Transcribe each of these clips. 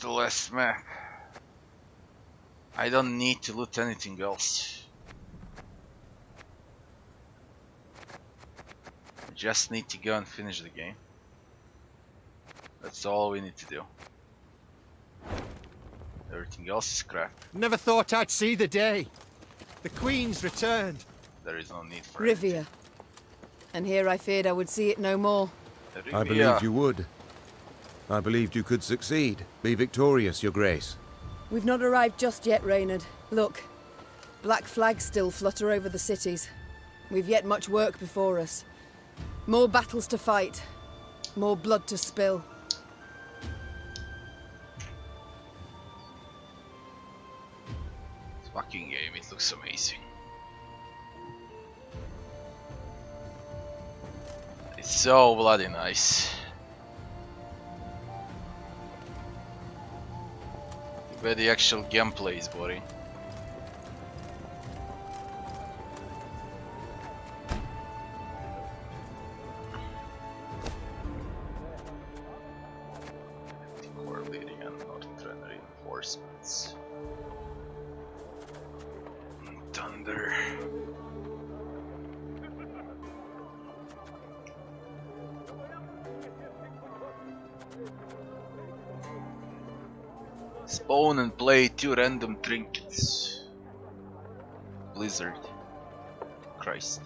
the last map. I don't need to loot anything else. I just need to go and finish the game. That's all we need to do. Everything else is crap. Never thought I'd see the day. The Queen's returned. There is no need for Rivia. And here I feared I would see it no more. Rivia. I believed you would. I believed you could succeed. Be victorious, Your Grace. We've not arrived just yet, Reynard. Look, black flags still flutter over the cities. We've yet much work before us. More battles to fight. More blood to spill. This fucking game, it looks amazing. It's so bloody nice. But the actual gameplay is boring. Core Lyria and not reinforcements. Thunder. Spawn and play 2 random trinkets. Blizzard. Christ.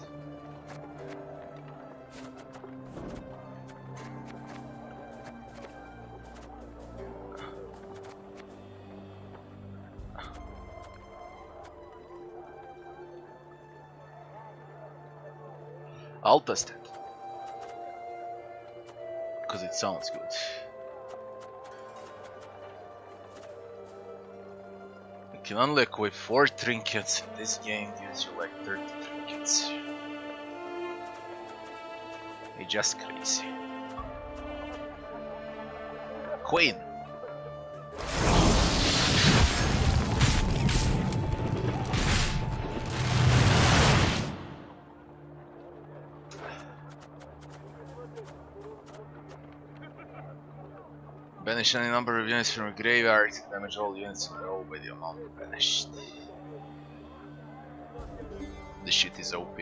I'll test it. Because it sounds good. You can only equip 4 trinkets, and this game gives you like 30 trinkets. It's just crazy. Queen! Banish any number of units from a graveyard, damage all units in a row by the amount banished. This shit is OP.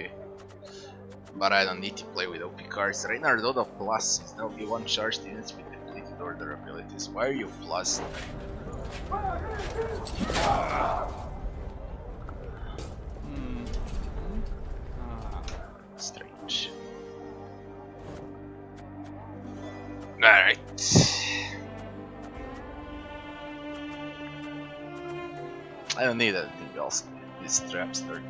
But I don't need to play with OP cards. Reynard Oda Plus is now V1 charged units with depleted order abilities. Why are you plus? Strange. Alright. I don't need anything else. These traps are good.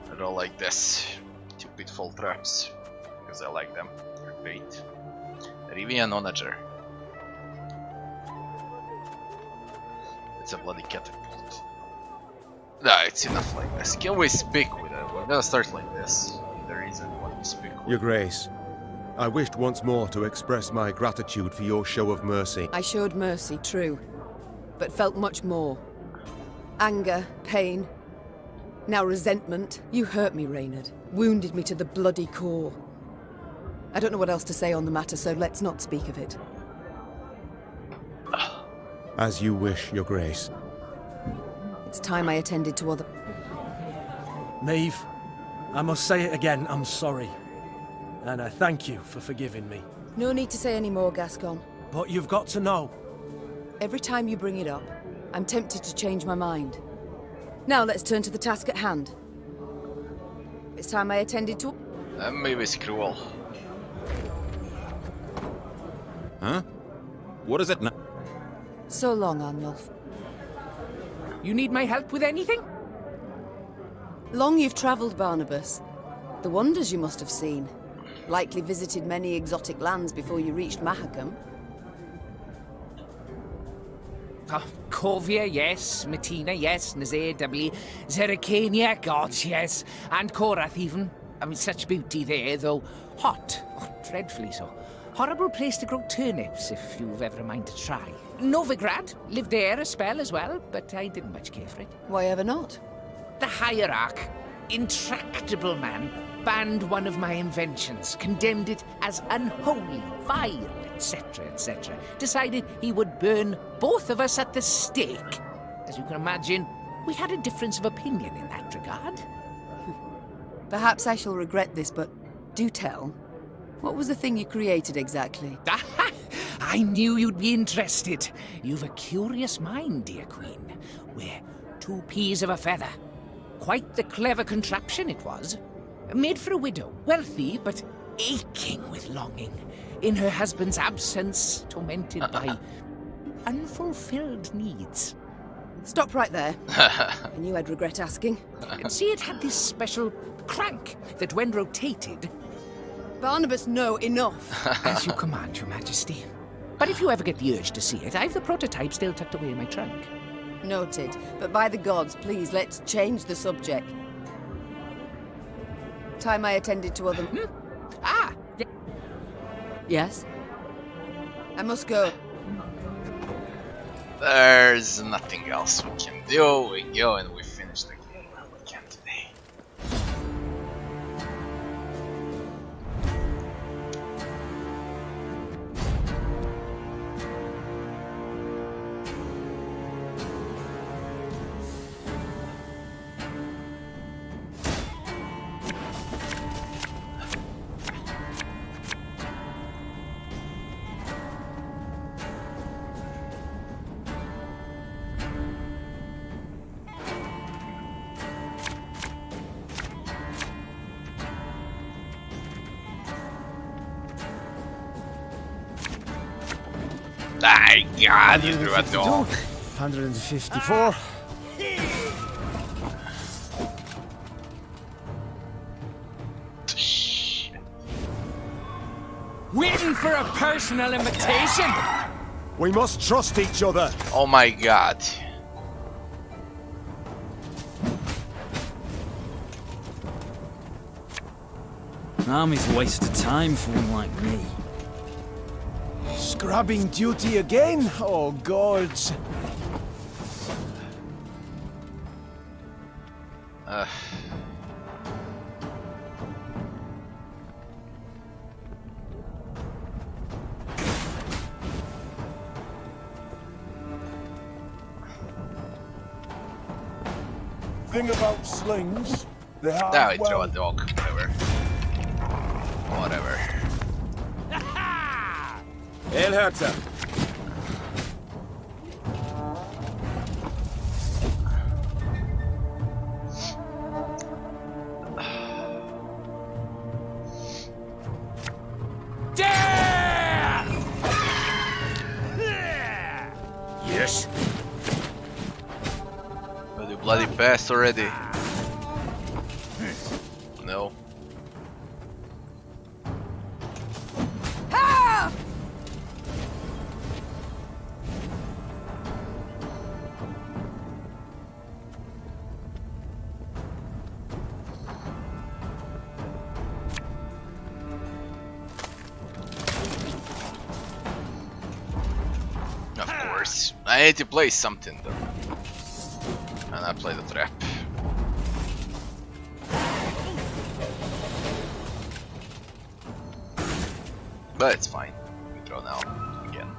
I don't like this. 2 pitfall traps. Because I like them. They're great. Rivia Onager. It's a bloody catapult. Nah, it's enough like this. Can we speak with it? We're gonna start like this. There isn't one to speak with. Your Grace, I wished once more to express my gratitude for your show of mercy. I showed mercy, true, but felt much more. Anger, pain, now resentment. You hurt me, Reynard. Wounded me to the bloody core. I don't know what else to say on the matter, so let's not speak of it. As you wish, Your Grace. It's time I attended to other... Meve, I must say it again, I'm sorry. And I thank you for forgiving me. No need to say any more, Gascon. But you've got to know. Every time you bring it up, I'm tempted to change my mind. Now let's turn to the task at hand. It's time I attended to... Meve is cruel. Huh? What is it now? So long, Arnulf. You need my help with anything? Long you've travelled, Barnabas. The wonders you must have seen. Likely visited many exotic lands before you reached Mahakam. Corvia, yes. Matina, yes. Nazir, doubly. Zeracania, gods, yes. And Korath, even. I mean, such beauty there, though hot. Oh, dreadfully so. Horrible place to grow turnips, if you've ever a mind to try. Novigrad, lived there a spell as well, but I didn't much care for it. Why ever not? The hierarch, intractable man, banned one of my inventions, condemned it as unholy, vile, etc., etc. Decided he would burn both of us at the stake. As you can imagine, we had a difference of opinion in that regard. Perhaps I shall regret this, but do tell. What was the thing you created exactly? I knew you'd be interested. You've a curious mind, dear queen. We're 2 peas of a feather. Quite the clever contraption it was. Made for a widow, wealthy but aching with longing. In her husband's absence, tormented by unfulfilled needs. Stop right there. I knew I'd regret asking. And see, it had this special crank that when rotated... Barnabas, no, enough. As you command, your majesty. But if you ever get the urge to see it, I've the prototype still tucked away in my trunk. Noted. But by the gods, please, let's change the subject. Time I attended to other... Ah! Yes? I must go. There's nothing else we can do. We go and we finish the game. We can today. My God, you threw a dog. 154. Waiting for a personal invitation? We must trust each other. Oh my God. Army's a waste of time for one like me. Scrubbing duty again? Oh, gods. Thing about slings, they have Now we throw a dog. Whatever. Whatever. El Herzer. Yes. But you bloody passed already. No. Of course. I need to play something though. And I play the trap. But it's fine. We throw now again.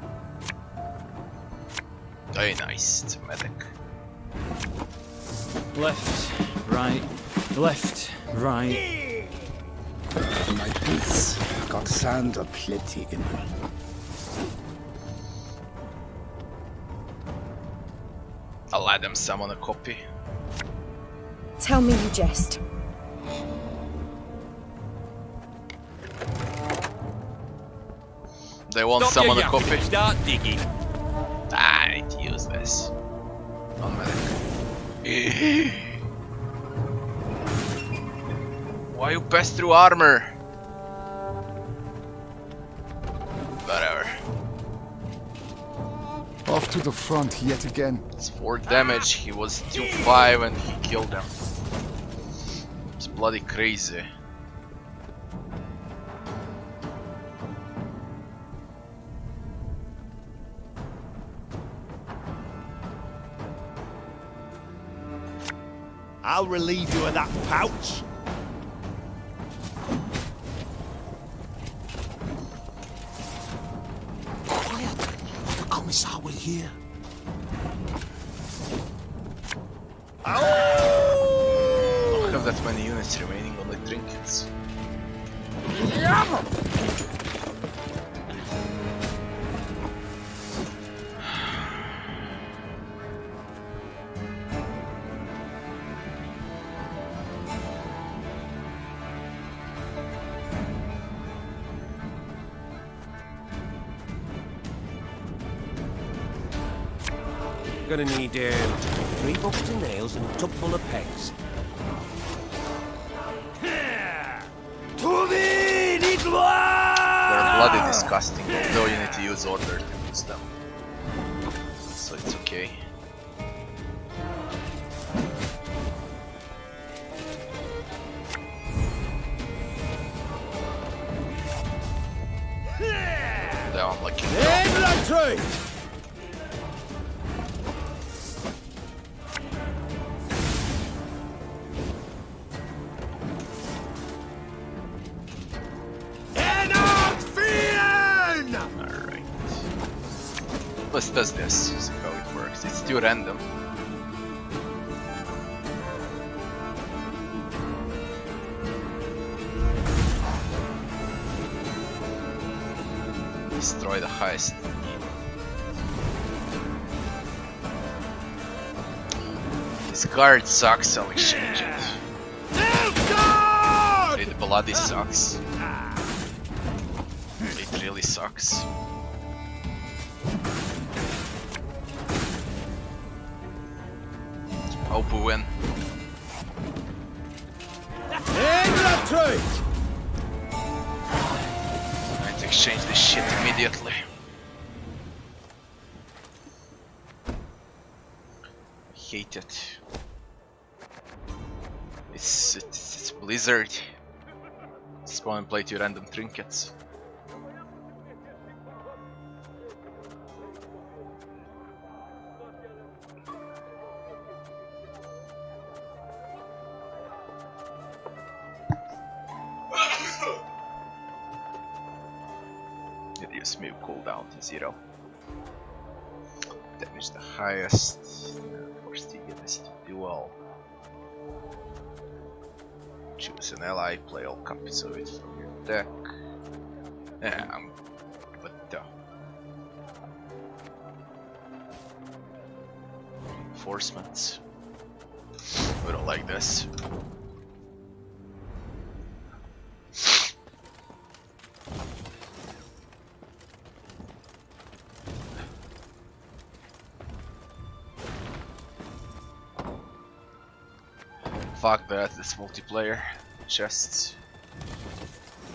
Very nice. It's a medic. Left, right, left, right. My boots got sand aplenty in them. I'll let them summon a copy. Tell me you jest. They won't summon a copy. Start digging. I need to use this. One medic. Why you pass through armor? Whatever. Off to the front yet again. It's 4 damage. He was 2-5 and he killed them. It's bloody crazy. I'll relieve you of that pouch. Quiet! The Commissar will hear. Don't have that many units remaining, only trinkets. Gonna need 3 buckets of nails and a tub full of pegs. They're bloody disgusting, although you need to use order to use them. So it's okay. Down like a Plus does this, see how it works. It's too random. Destroy the highest. This guard sucks, I'll exchange it. It bloody sucks. It really sucks. Hope we win. I need to exchange this shit immediately. I hate it. It's Blizzard. Spawn and play 2 random trinkets. Reduce Meve cooldown to 0. Damage the highest. Force to get this to duel. Choose an ally, play all copies of it from your deck. Yeah, but reinforcements. We don't like this. Fuck that, this multiplayer. Chests.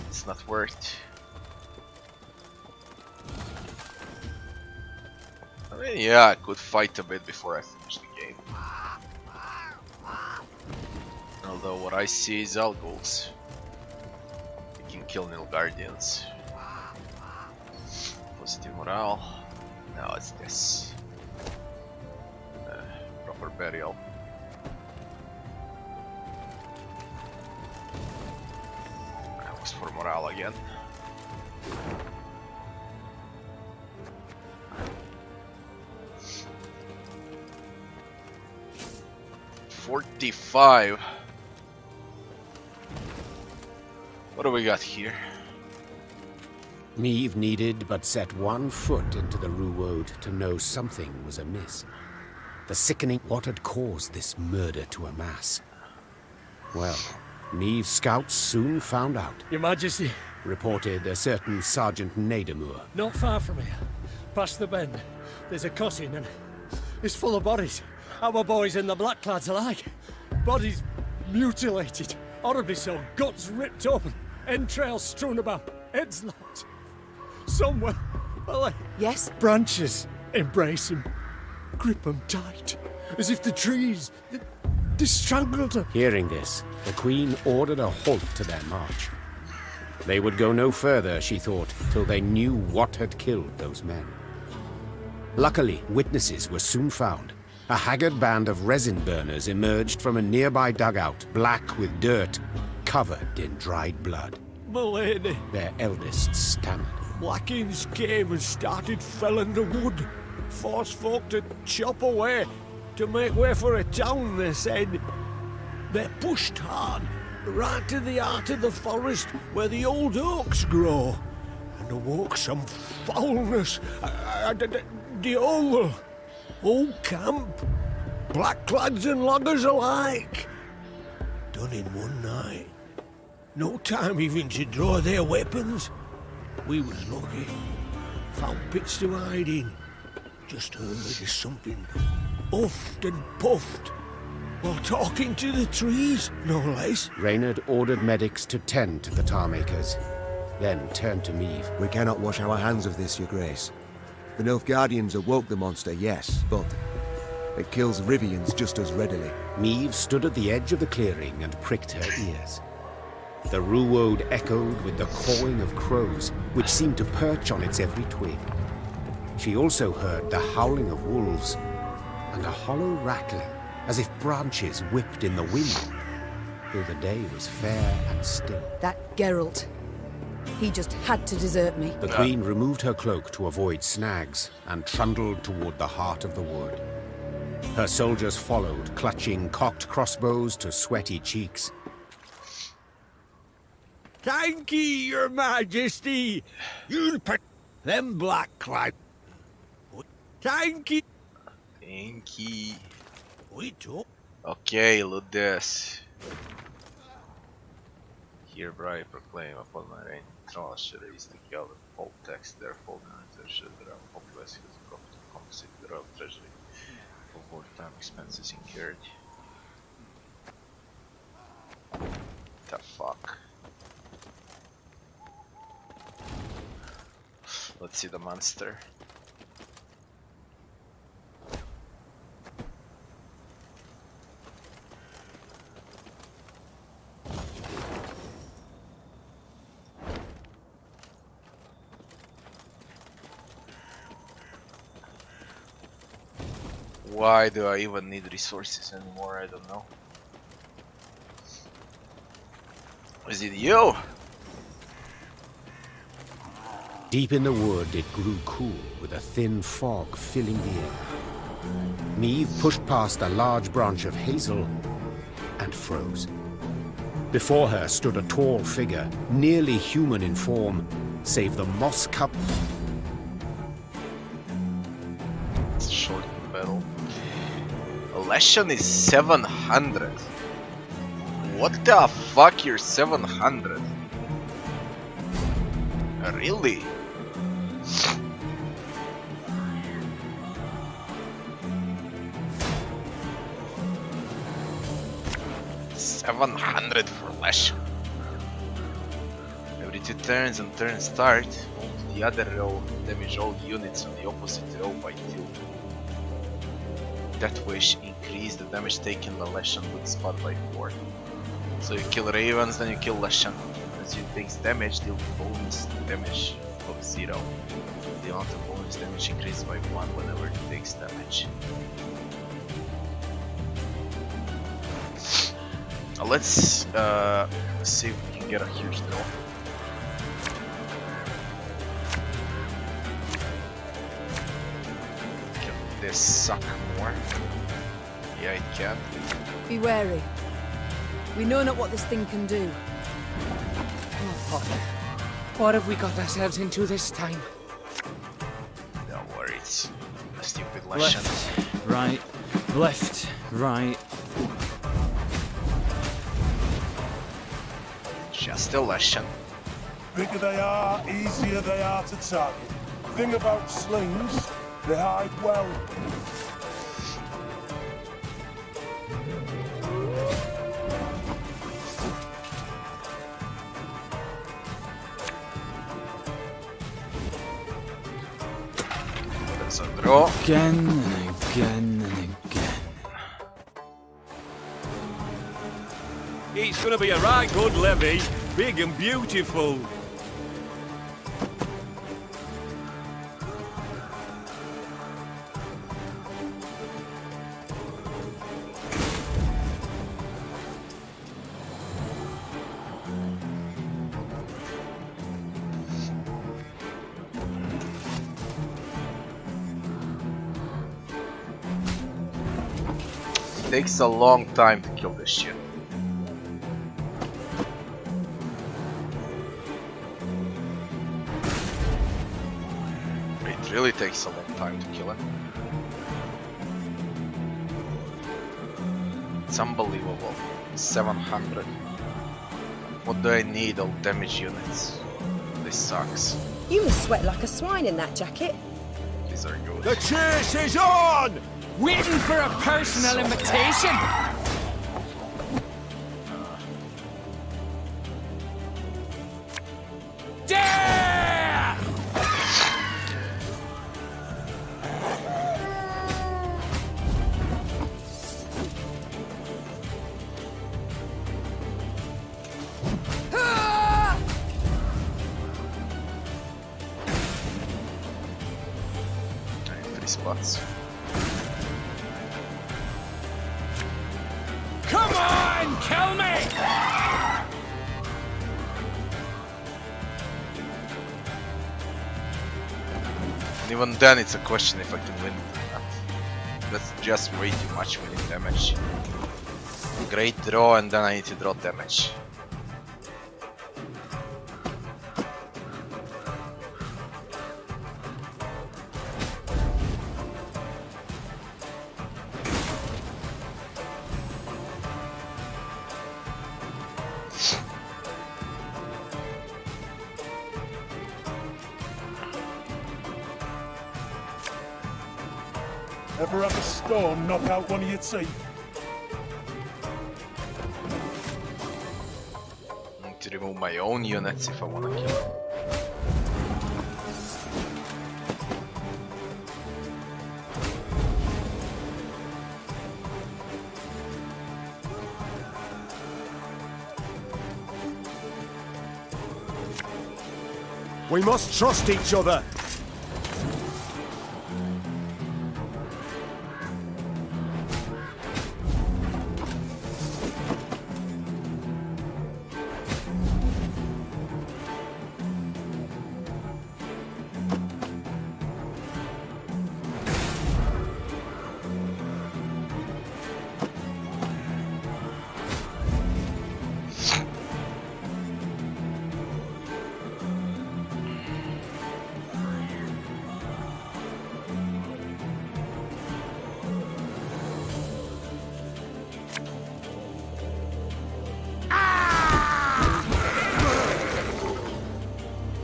It's not worth. I mean, yeah, I could fight a bit before I finish the game. Although what I see is Algols. We can kill Nilfgaardians. Positive morale. Now it's this. Proper burial. For morale again. $45. What do we got here? Meve needed but set one foot into the Ruwode to know something was amiss. The sickening what had caused this murder to amass. Well, Meve's scouts soon found out. Your Majesty. Reported a certain Sergeant Nadamur. Not far from here. Past the bend. There's a cottage and it's full of bodies. Our boys and the Blackclads alike. Bodies mutilated. Horribly so. Guts ripped open. Entrails strewn about. Heads locked. Somewhere. Well, yes? Branches. Embrace them. Grip them tight. As if the trees... They strangled her. Hearing this, the Queen ordered a halt to their march. They would go no further, she thought, till they knew what had killed those men. Luckily, witnesses were soon found, A haggard band of resin burners emerged from a nearby dugout, black with dirt, covered in dried blood. Milady, Their eldest stammered. Blackins came and started felling the wood. Forced folk to chop away, to make way for a town, they said. They pushed hard, right to the heart of the forest where the old oaks grow, and awoke some foulness. The whole camp, blackclads and loggers alike, done in one night. No time even to draw their weapons. We was lucky. Found pits to hide in. Just heard of something huffed and puffed while talking to the trees, no less. Reynard ordered medics to tend to the tar-makers, then turned to Meve. We cannot wash our hands of this, Your Grace. The Nilfgaardians awoke the monster, yes, but it kills Rivians just as readily. Meve stood at the edge of the clearing and pricked her ears. The Ruwode echoed with the cawing of crows, which seemed to perch on its every twig. She also heard the howling of wolves and a hollow rattling, as if branches whipped in the wind, though the day was fair and still. That Geralt. He just had to desert me. The Queen removed her cloak to avoid snags and trundled toward the heart of the wood. Her soldiers followed, clutching cocked crossbows to sweaty cheeks. Thank ye, Your Majesty. You'll put them black-clad. Thank ye. Thank you. We took. Okay, loot this. Hereby proclaim upon my reign, trolls should raise the gather full tax, therefore there should be a population as a profit to compensate the royal treasury for wartime expenses incurred. The fuck? Let's see the monster. Why do I even need resources anymore? I don't know. Is it you? Deep in the wood, it grew cool, with a thin fog filling the air. Meve pushed past a large branch of hazel and froze. Before her stood a tall figure, nearly human in form, save the moss cup. It's a short battle. A lesson is 700. What the fuck? You're 700? Really? 700 for Lash. Every 2 turns on turn start, move the other row, damage all units on the opposite row by 2. That wish increase the damage taken by Leshan with spot by 4. So you kill Ravens, then you kill Leshan. As you takes damage, deal bonus damage of 0. The amount of bonus damage increases by 1 whenever it takes damage. Let's see if we can get a huge draw. Can this suck more? Yeah, it can. Be wary. We know not what this thing can do. Oh, Potter. What have we got ourselves into this time? Don't worry, it's a stupid lesson. Left, right, left, right. Just a lesson. Bigger they are, easier they are to target. Thing about slings, they hide well. There's a draw. Again and again and again. It's gonna be a right good levy, big and beautiful. takes a long time to kill this shit. It really takes a long time to kill him. It's unbelievable. 700. What do I need all damage units? This sucks. You must sweat like a swine in that jacket. These are good. The chase is on! Waiting for a personal invitation. Spots. Come on, kill me! And even then, it's a question if I can win. That's just way too much winning damage. Great draw, and then I need to draw damage. Ever have a stone knock out one of your teeth? I need to remove my own units if I want to kill him. We must trust each other.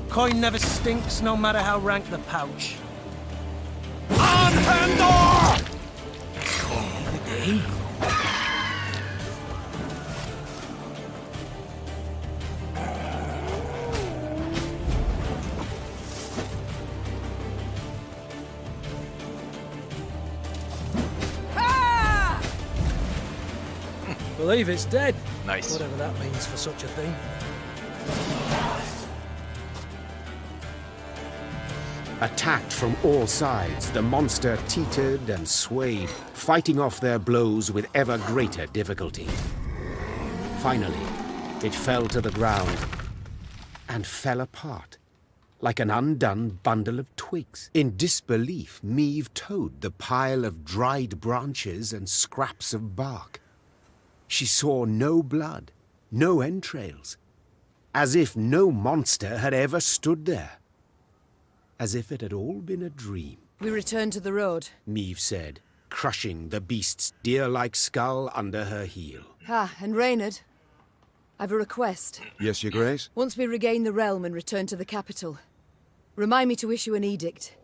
Coin never stinks, no matter how rank the pouch. On Handor! Believe it's dead. Nice. Whatever that means for such a thing. Attacked from all sides, the monster teetered and swayed, fighting off their blows with ever greater difficulty. Finally, it fell to the ground and fell apart, like an undone bundle of twigs. In disbelief, Meve towed the pile of dried branches and scraps of bark. She saw no blood, no entrails, as if no monster had ever stood there. As if it had all been a dream. We return to the road. Meve said, crushing the beast's deer-like skull under her heel. Ah, and Reynard, I've a request. Yes, Your Grace? Once we regain the realm and return to the capital, remind me to issue an edict.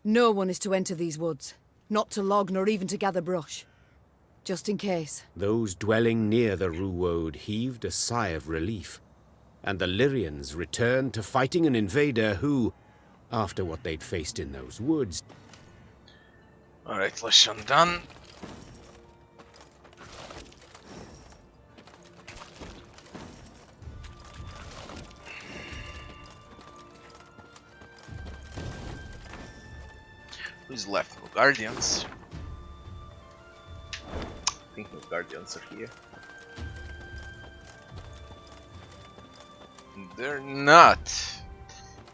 No one is to enter these woods, not to log nor even to gather brush. Just in case. Those dwelling near the Ruwode heaved a sigh of relief, and the Lyrians returned to fighting an invader who, after what they'd faced in those woods... Alright, Lashan done. Who's left? No Guardians. I think no Guardians are here. They're not.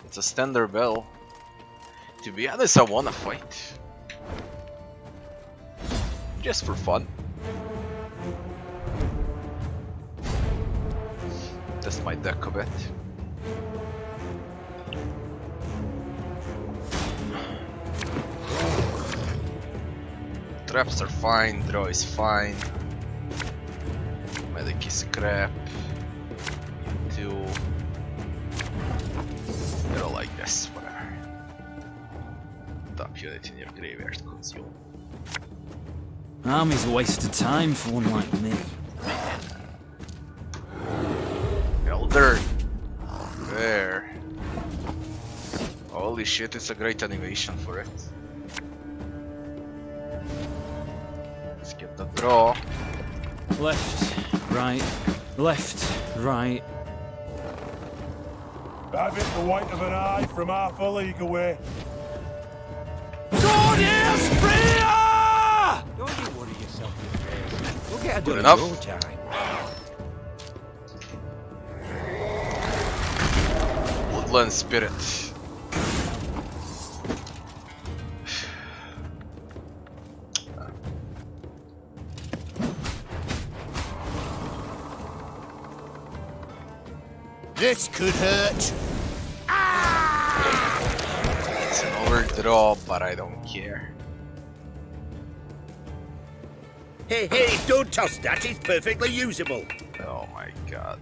It's a standard bell. To be honest, I wanna fight. Just for fun. test my deck a bit. Traps are fine, draw is fine. Medic is crap. You two. They're all like this, whatever. Top unit in your graveyard consume. Army's a waste of time for one like me. Elder. There. Holy shit, it's a great animation for it. Let's get the draw. Left, right, left, right. I've hit the white of an eye from half a league away. Don't you worry yourself with this. We'll get a Good done enough. in no time. Woodland Spirit. This could hurt. It's an overdraw, but I don't care. Hey, hey, don't toss that. It's perfectly usable. Oh my god.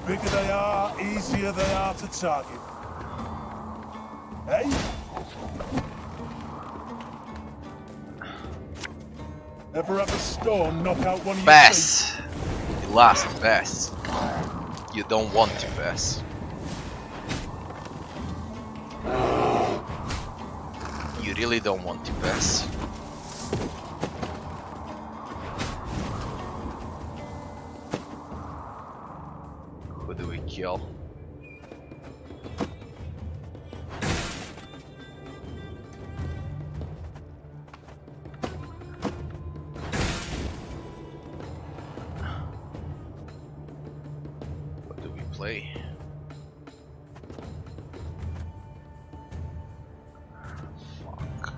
Bigger they are, easier they are to target. Hey? Ever have a storm knock out one of your Pass! You last pass. You don't want to pass. You really don't want to pass. Who do we kill? What do we play? Fuck.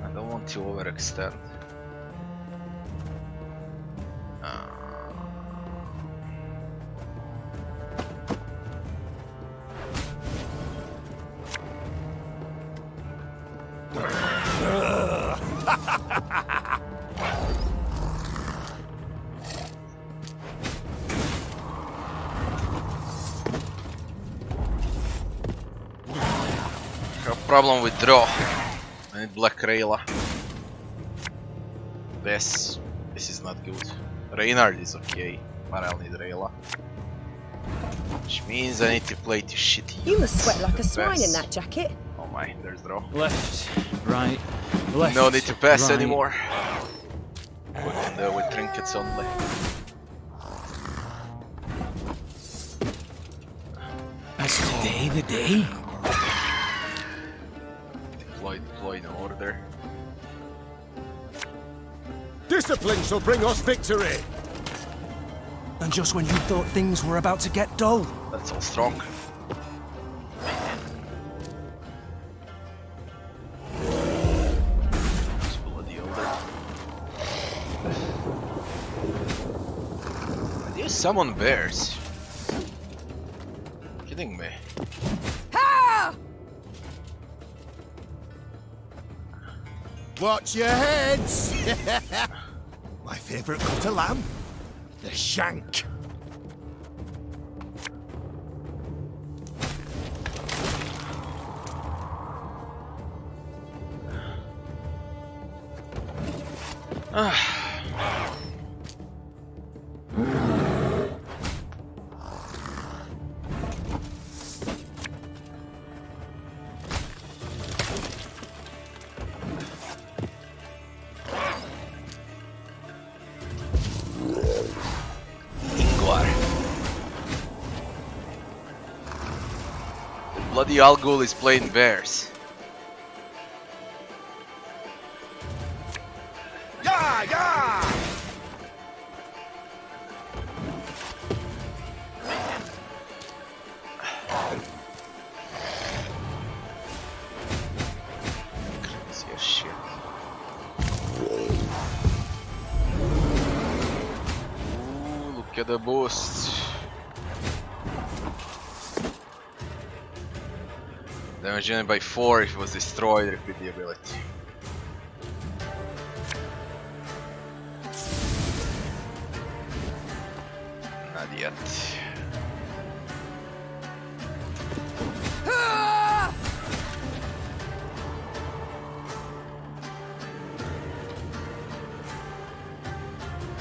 I don't want to overextend. Problem with draw. I need Black Rayla. This is not good. Reynard is okay, but I'll need Rayla. Which means I need to play to shitty. You must sweat like a swine in pass. that jacket. Oh my, there's draw. Left, right, left. No need to pass right. anymore. We can do it with trinkets only. Is today the day? Deploy in order. Discipline shall bring us victory. And just when you thought things were about to get dull. That's all strong. Bloody Elder. Did you summon bears? Kidding me? Watch your heads! My favourite cut of lamb? The shank. Bloody Algul is playing bears. Yeah, yeah! Crazy as shit. Get a boost. Damage unit by 4 if it was destroyed, repeat the ability. Not yet.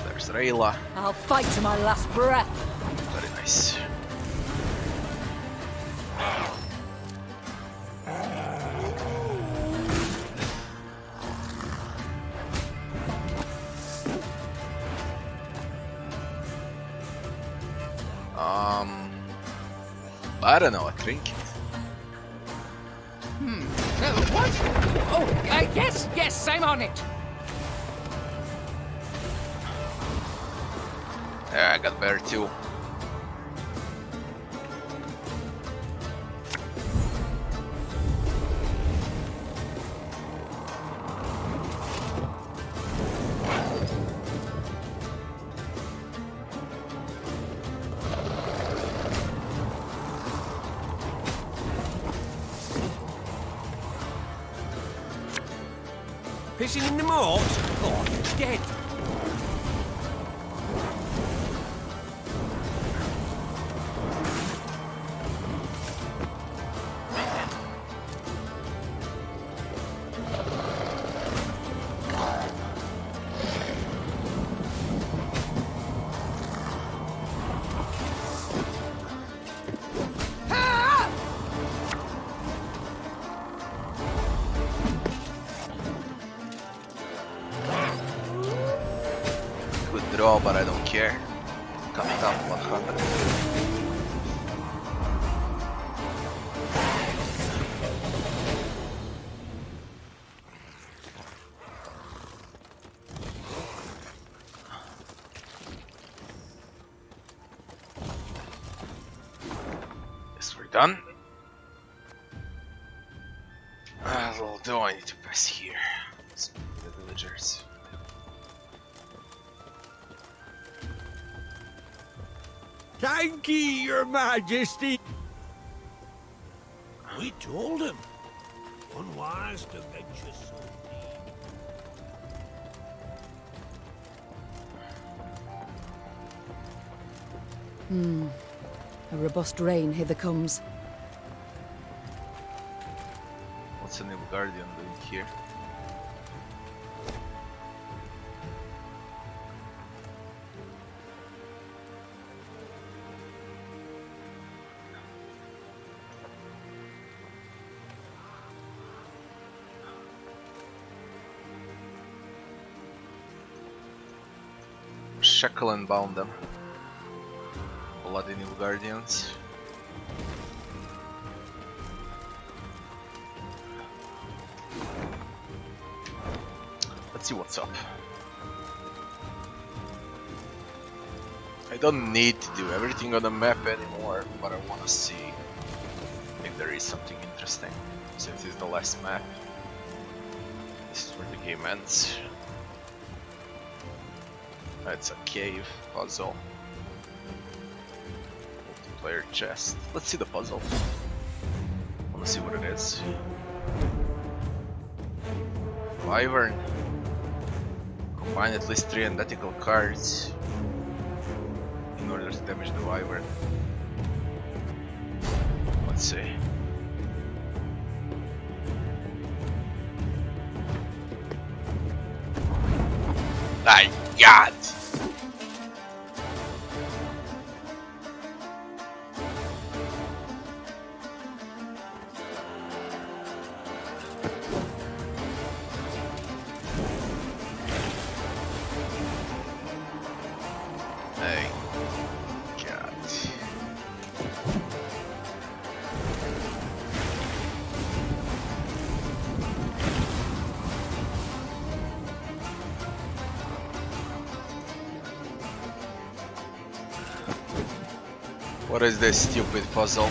There's Rayla. I'll fight to my last breath. Very nice. I don't know, a trinket. What? Oh, yes, I'm on it. Yeah, I got better too. Fishing in the moat? Oh, it's dead. Draw, but I don't care. Coming up 100. Yes, we're done. Although I need to pass here. Let's move the villagers. Thank ye, your majesty. We told him. Unwise to venture so deep. A robust rain hither comes. What's a new guardian doing here? Shackle and bound them. Bloody new guardians. Let's see what's up. I don't need to do everything on the map anymore, but I want to see if there is something interesting. Since it's the last map, this is where the game ends. It's a cave puzzle. Multiplayer chest. Let's see the puzzle. I want to see what it is. Wyvern. Combine at least 3 identical cards in order to damage the Wyvern. Let's see. My God! My God. What is this stupid puzzle?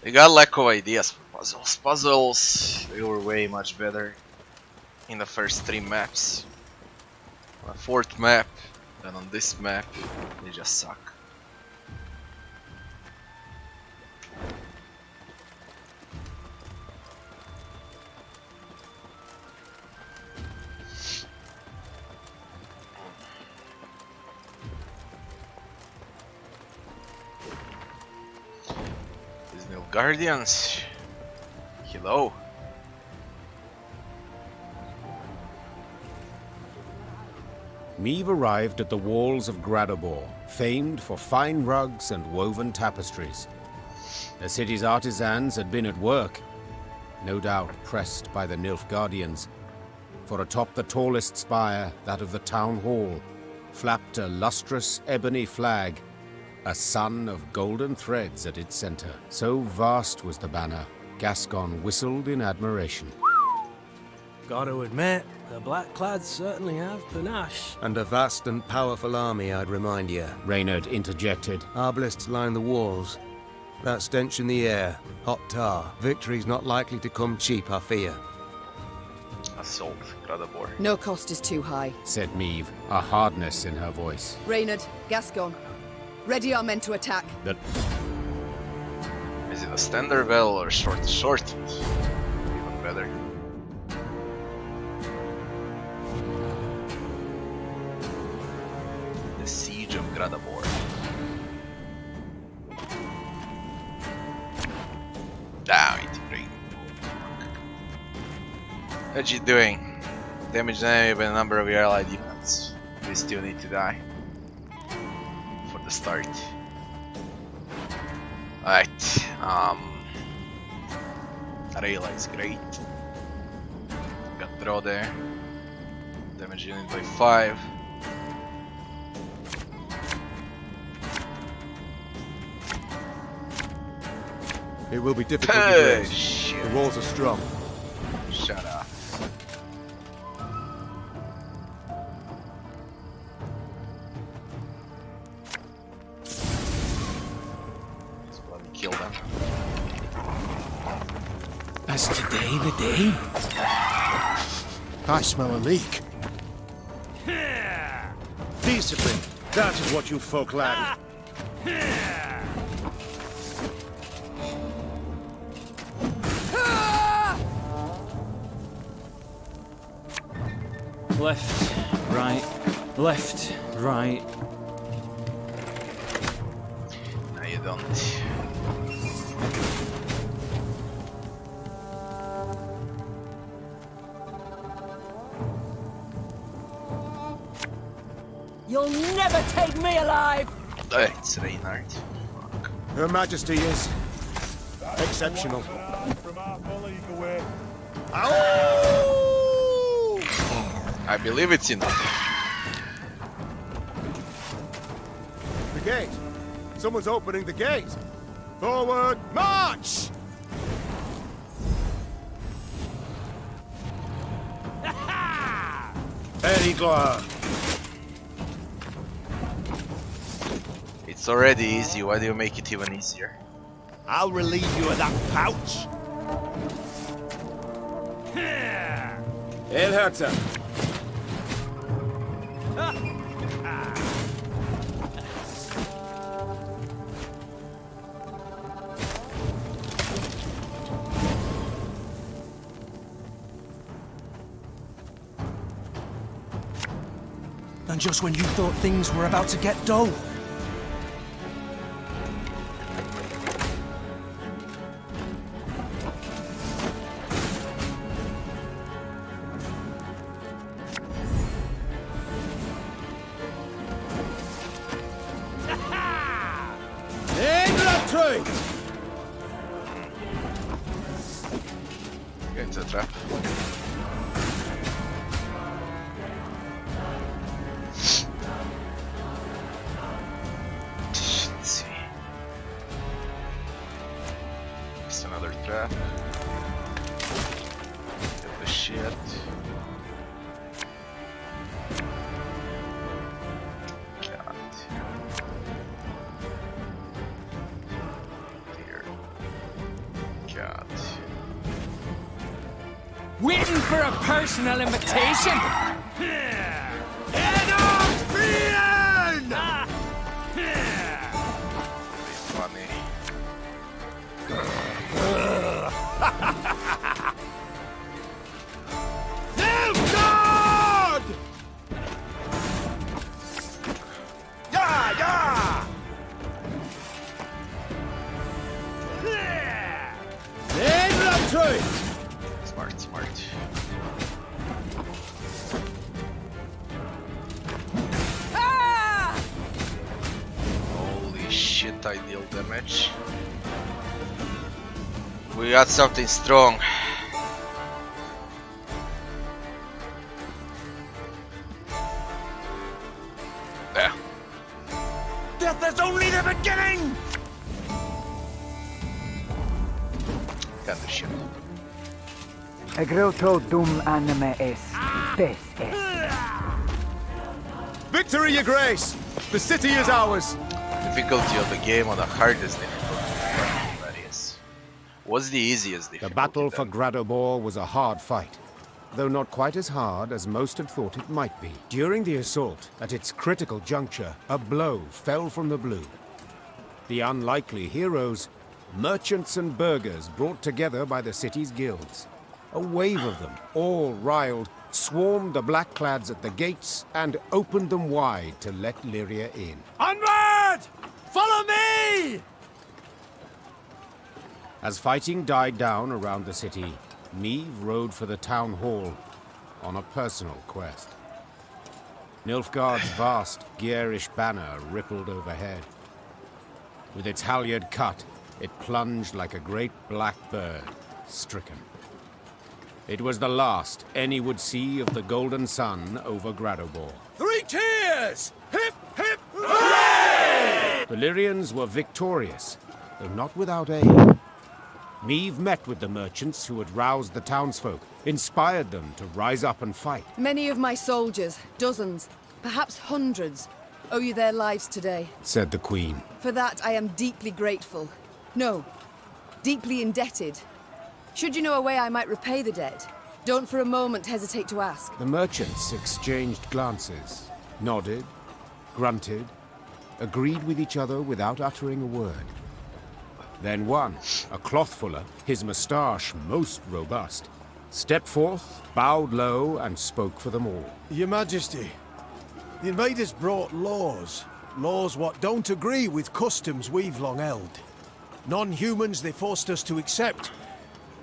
We got lack of ideas for puzzles. Puzzles, they were way much better in the first 3 maps. On the 4th map, then on this map, they just suck. Guardians, hello. Meve arrived at the walls of Gradabor, famed for fine rugs and woven tapestries. The city's artisans had been at work, no doubt pressed by the Nilfgaardians, for atop the tallest spire, that of the town hall, flapped a lustrous ebony flag, a sun of golden threads at its center. So vast was the banner, Gascon whistled in admiration. Gotta admit, the Blackclads certainly have panache. And a vast and powerful army, I'd remind you. Reynard interjected. Arbalists line the walls. That stench in the air, hot tar. Victory's not likely to come cheap, I fear. Assault, Gradabor. No cost is too high, said Meve, a hardness in her voice. Reynard, Gascon, ready our men to attack. Is it a standard bell or short? Even better. The Siege of Gradabor. Damn it, great. What you doing? Damage the enemy by a number of your allied units. We still need to die. For the start. Alright, Rayla is great. Got draw there. Damage unit by 5. It will be difficult to break. Shit. The walls are strong. Shut up. Let's bloody kill them. As today the day? I smell a leak. Discipline. That is what you folk lack. Left, right, left, right. No, you don't. You'll never take me alive! It's Reynard. Fuck. Her Majesty is exceptional. From our colleague away. I believe it's enough. The gate. Someone's opening the gate. Forward, march! Very glad. It's already easy, why do you make it even easier? I'll relieve you of that pouch. El Herta. And just when you thought things were about to get dull. Get into the trap. Let's see. Just another trap. Get the shit. God. Here. Waiting for a personal invitation? Funny. God! Yeah! Smart, smart. Holy shit, I deal damage. We got something strong. There. Death is only the beginning! Got the ship. Egroto dum anime est, spes est. Victory, Your Grace! The city is ours! Difficulty of the game on the hardest difficulty. That is. What's the easiest difficulty? The battle then? for Gradobor was a hard fight, though not quite as hard as most had thought it might be. During the assault, at its critical juncture, a blow fell from the blue. The unlikely heroes, merchants and burghers brought together by the city's guilds. A wave of them, all riled, swarmed the blackclads at the gates and opened them wide to let Lyria in. Onward! Follow me! As fighting died down around the city, Meve rode for the town hall on a personal quest. Nilfgaard's vast, garish banner rippled overhead. With its halyard cut, it plunged like a great black bird, stricken. It was the last any would see of the golden sun over Gradobor. 3 cheers! Hip, hip, hooray! The Lyrians were victorious, though not without aid. Meve met with the merchants who had roused the townsfolk, inspired them to rise up and fight. Many of my soldiers, dozens, perhaps hundreds, owe you their lives today. Said the Queen. For that I am deeply grateful. No, deeply indebted. Should you know a way I might repay the debt, don't for a moment hesitate to ask. The merchants exchanged glances, nodded, grunted, agreed with each other without uttering a word. Then one, a clothfuller, his moustache most robust, stepped forth, bowed low, and spoke for them all. Your Majesty, the invaders brought laws. Laws what don't agree with customs we've long held. Non-humans they forced us to accept.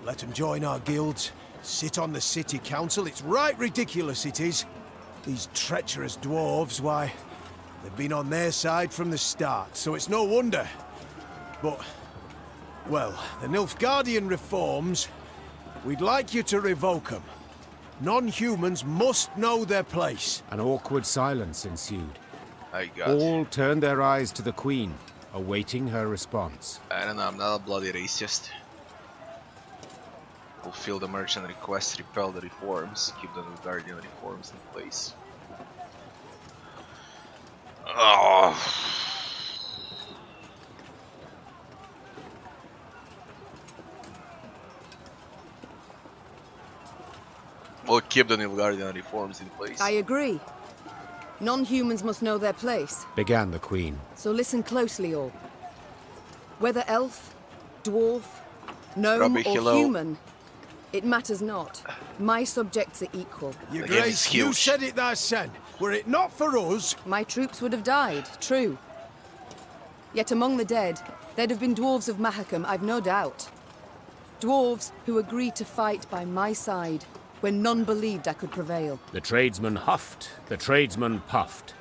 Let them join our guilds, sit on the city council. It's right ridiculous, it is. These treacherous dwarves, why, they've been on their side from the start, so it's no wonder. But, well, the Nilfgaardian reforms, we'd like you to revoke them. Non-humans must know their place. An awkward silence ensued. I got. All turned their eyes to the Queen, awaiting her response. I don't know, I'm not a bloody racist. Fulfill the merchant request, repel the reforms, keep the Guardian reforms in place. Oh. We'll keep the Nilfgaardian reforms in place. I agree. Non-humans must know their place. Began the Queen. So listen closely, all. Whether elf, dwarf, gnome, Robbie, or hello. human, it matters not. My subjects are equal. Your The game is Grace, you huge. said it thyself. Were it not for us, My troops would have died, true. Yet among the dead, there'd have been dwarves of Mahakam, I've no doubt. Dwarves who agreed to fight by my side when none believed I could prevail. The tradesman huffed, the tradesman puffed.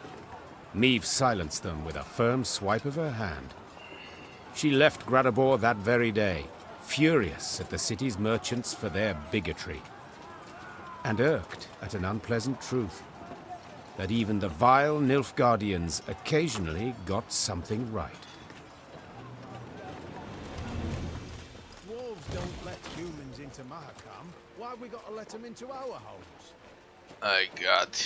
Meve silenced them with a firm swipe of her hand. She left Gradobor that very day, furious at the city's merchants for their bigotry, and irked at an unpleasant truth, that even the vile Nilfgaardians occasionally got something right. dwarves don't let humans into Mahakam. Why have we got to let them into our homes? I got.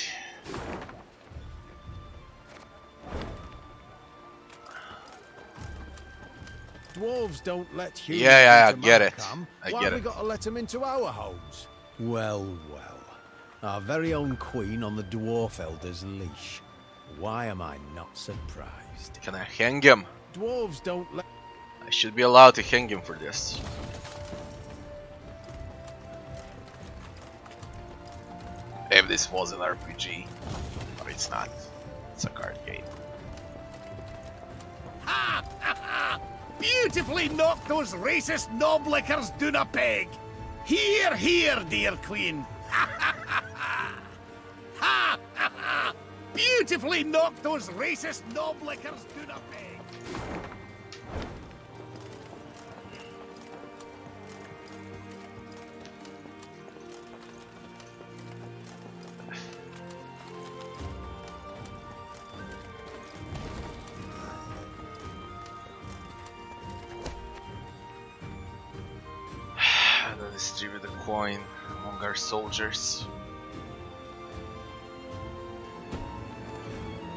Dwarves don't let humans Yeah, I into get it. Mahakam. I Why get have we it. got to let them into our homes? Well, well. Our very own queen on the Dwarf Elder's leash. Why am I not surprised? Can I hang him? Dwarves don't let... I should be allowed to hang him for this. If this was an RPG, but it's not. It's a card game. Ha! Ha! Ha! Beautifully knocked those racist knobblickers down a peg! Here, here, dear queen! Ha! Ha! Ha! Ha! Ha! Ha! Ha! Beautifully knocked those racist knobblickers down a peg! Distribute the coin among our soldiers.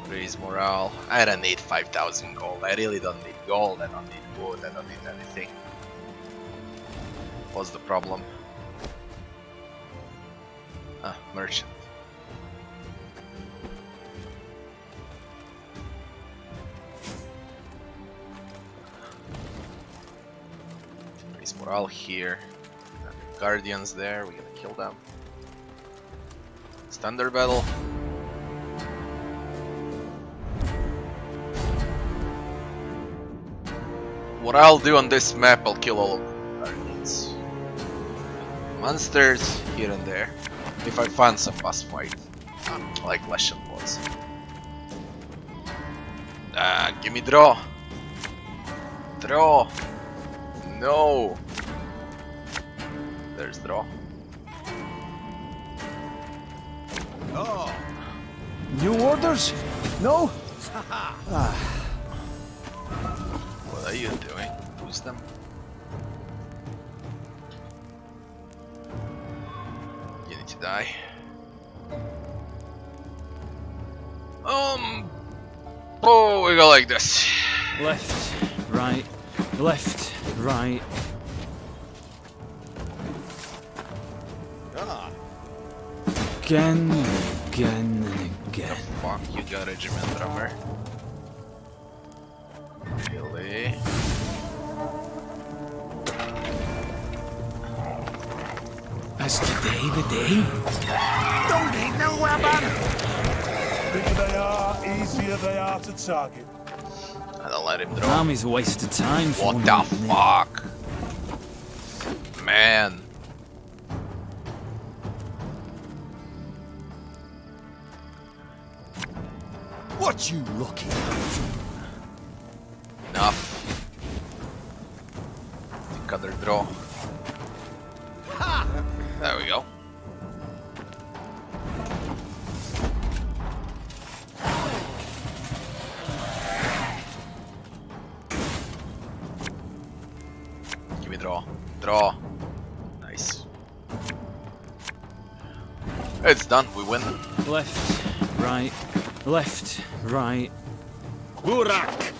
Raise morale. I don't need 5,000 gold. I really don't need gold. I don't need wood. I don't need anything. What's the problem? Ah, merchant. Raise morale here. Guardians there, we're gonna kill them. Standard battle. What I'll do on this map, I'll kill all of the guardians. Monsters here and there. If I find some boss fight, like Leshen was. Give me draw. Draw. No. There's draw. Oh. New orders? No? What are you doing? Who's them? You need to die. Oh, we go like this. Left, right, left, right. Again, again, and again. The fuck you got, regiment drummer? Really? As today the day? Don't need no weapon! Bigger they are, easier they are to target. I don't let him draw. Army's a waste of time for What the fuck? Man. What you looking at? Enough. Think other draw. Ha! There we go. Give me draw. Draw. Nice. It's done. We win. Left, right, left, right. Burak!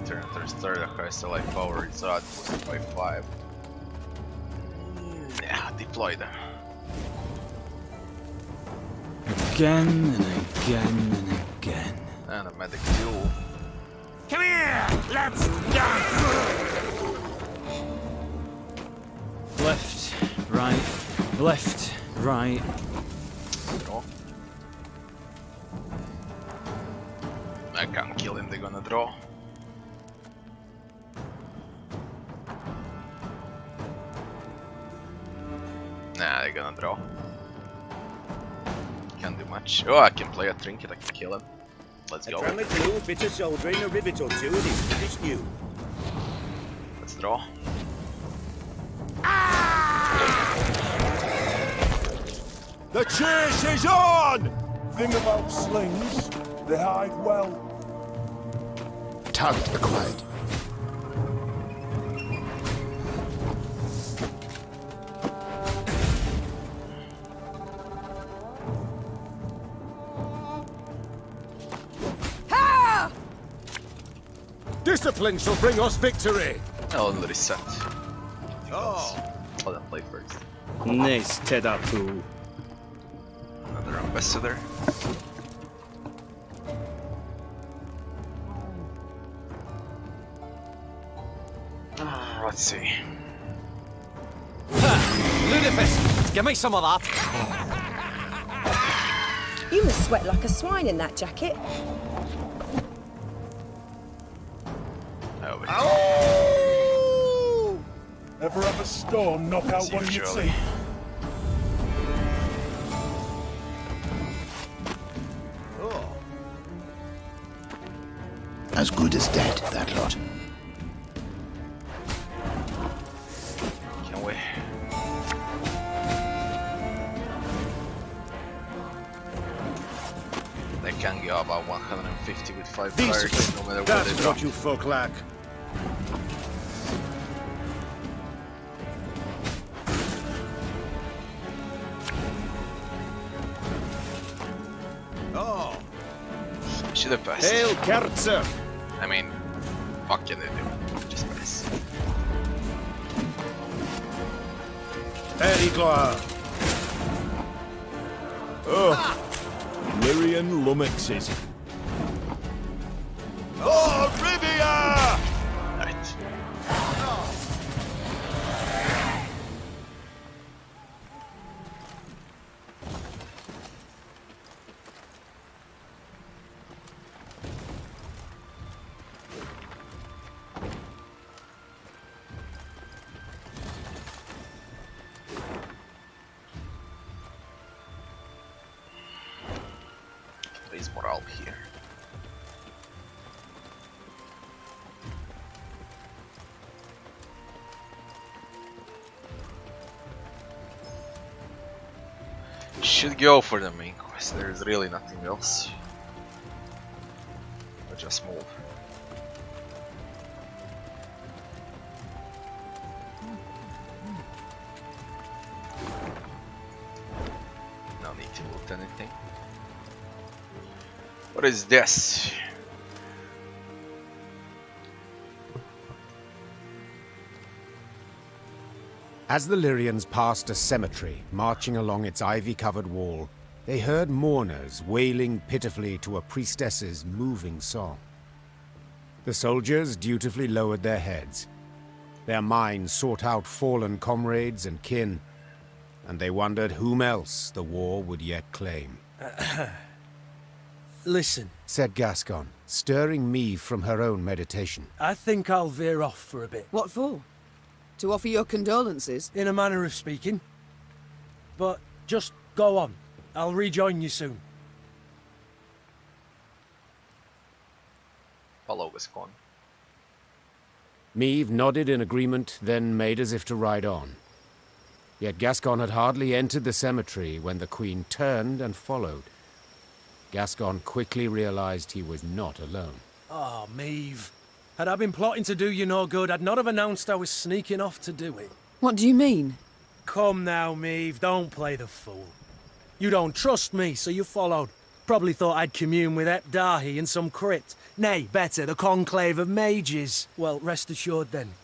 Turn third, okay, so like power is out by 5. Yeah, deploy them. Again and again and again. And a medic duel. Come here! Let's dance! Left, right, left, right. Draw. I can't kill him, they're gonna draw. Nah, they're gonna draw. Can't do much. Oh, I can play a trinket, I can kill him. Let's go. A friendly crew, bit of soldering, a rivet or two, and it's finished new. Let's draw. The chase is on! Thing about slings, they hide well. Target acquired. Discipline shall bring us victory! I'll reset. Oh. Let them play first. Nice Tedapu. Another ambassador. Let's see. Ludicrous! Give me some of that. You must sweat like a swine in that jacket. Oh! Ever have a storm knock out one of your teeth? As good as dead, that lot. Can we? They can go about 150 with 5 cards, no matter what That's they drop. what you folk lack. Oh. Should have passed. Hail Kerzer! I mean, what can they do? Just pass. Perigloire! Oh. Lyrian lummoxes. Oh, Rivia! Right. Please morale here. Should go for the main quest, there's really nothing else. But just move. No need to loot anything. What is this? As the Lyrians passed a cemetery, marching along its ivy-covered wall, they heard mourners wailing pitifully to a priestess's moving song. The soldiers dutifully lowered their heads. Their minds sought out fallen comrades and kin, and they wondered whom else the war would yet claim. Listen, said Gascon, stirring Meve from her own meditation. I think I'll veer off for a bit. What for? To offer your condolences? In a manner of speaking. But just go on. I'll rejoin you soon. Follow Gascon. Meve nodded in agreement, then made as if to ride on. Yet Gascon had hardly entered the cemetery when the Queen turned and followed. Gascon quickly realized he was not alone. Oh, Meve. Had I been plotting to do you no good, I'd not have announced I was sneaking off to do it. What do you mean? Come now, Meve, don't play the fool. You don't trust me, so you followed. Probably thought I'd commune with Epdahi in some crypt. Nay, better, the conclave of mages. Well, rest assured then.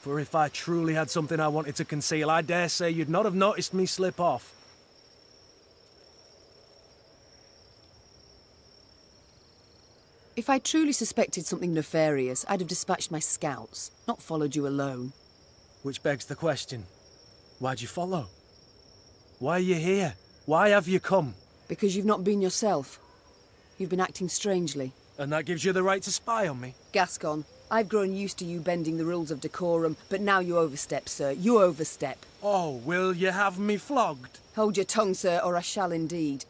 For if I truly had something I wanted to conceal, I dare say you'd not have noticed me slip off. If I truly suspected something nefarious, I'd have dispatched my scouts, not followed you alone. Which begs the question, why'd you follow? Why are you here? Why have you come? Because you've not been yourself. You've been acting strangely. And that gives you the right to spy on me? Gascon, I've grown used to you bending the rules of decorum, but now you overstep, sir. You overstep. Oh, will you have me flogged? Hold your tongue, sir, or I shall indeed.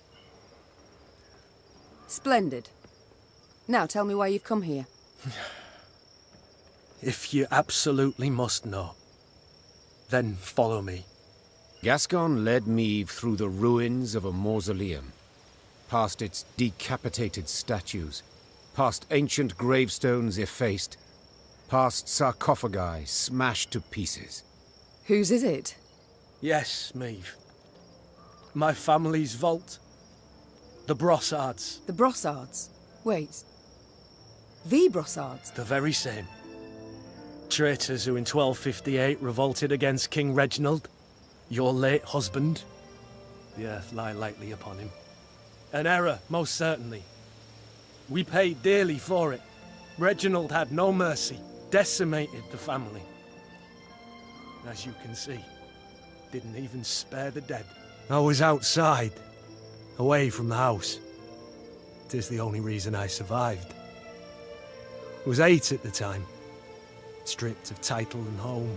Splendid. Now tell me why you've come here. If you absolutely must know, then follow me. Gascon led Meve through the ruins of a mausoleum, past its decapitated statues, past ancient gravestones effaced, past sarcophagi smashed to pieces. Whose is it? Yes, Meve. My family's vault. The Brossards. The Brossards? Wait. The Brossards? The very same. Traitors who in 1258 revolted against King Reginald. Your late husband, the earth lie lightly upon him. An error, most certainly. We paid dearly for it. Reginald had no mercy, decimated the family. As you can see, didn't even spare the dead. I was outside, away from the house. It is the only reason I survived. I was 8 at the time, stripped of title and home.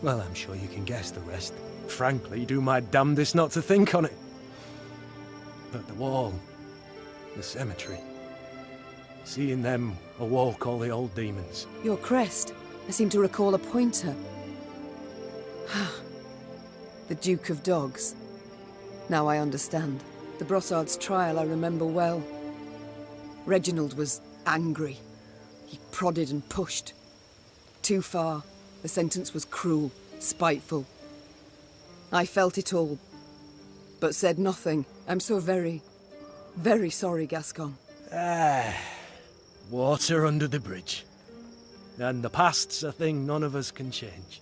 Well, I'm sure you can guess the rest. Frankly, do my damnedest not to think on it. But the wall, the cemetery, seeing them awoke all the old demons. Your crest. I seem to recall a pointer. The Duke of Dogs. Now I understand. The Brossard's trial I remember well. Reginald was angry. He prodded and pushed. Too far. The sentence was cruel, spiteful. I felt it all, but said nothing. I'm so very, very sorry, Gascon. Water under the bridge. And the past's a thing none of us can change.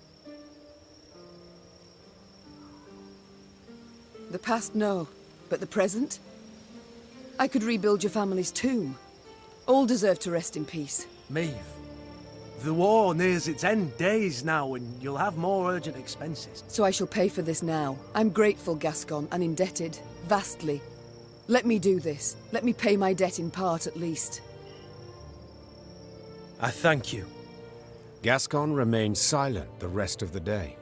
The past, no. But the present? I could rebuild your family's tomb. All deserve to rest in peace. Meve, the war nears its end days now, and you'll have more urgent expenses. So I shall pay for this now. I'm grateful, Gascon, and indebted. Vastly. Let me do this. Let me pay my debt in part, at least. I thank you. Gascon remained silent the rest of the day.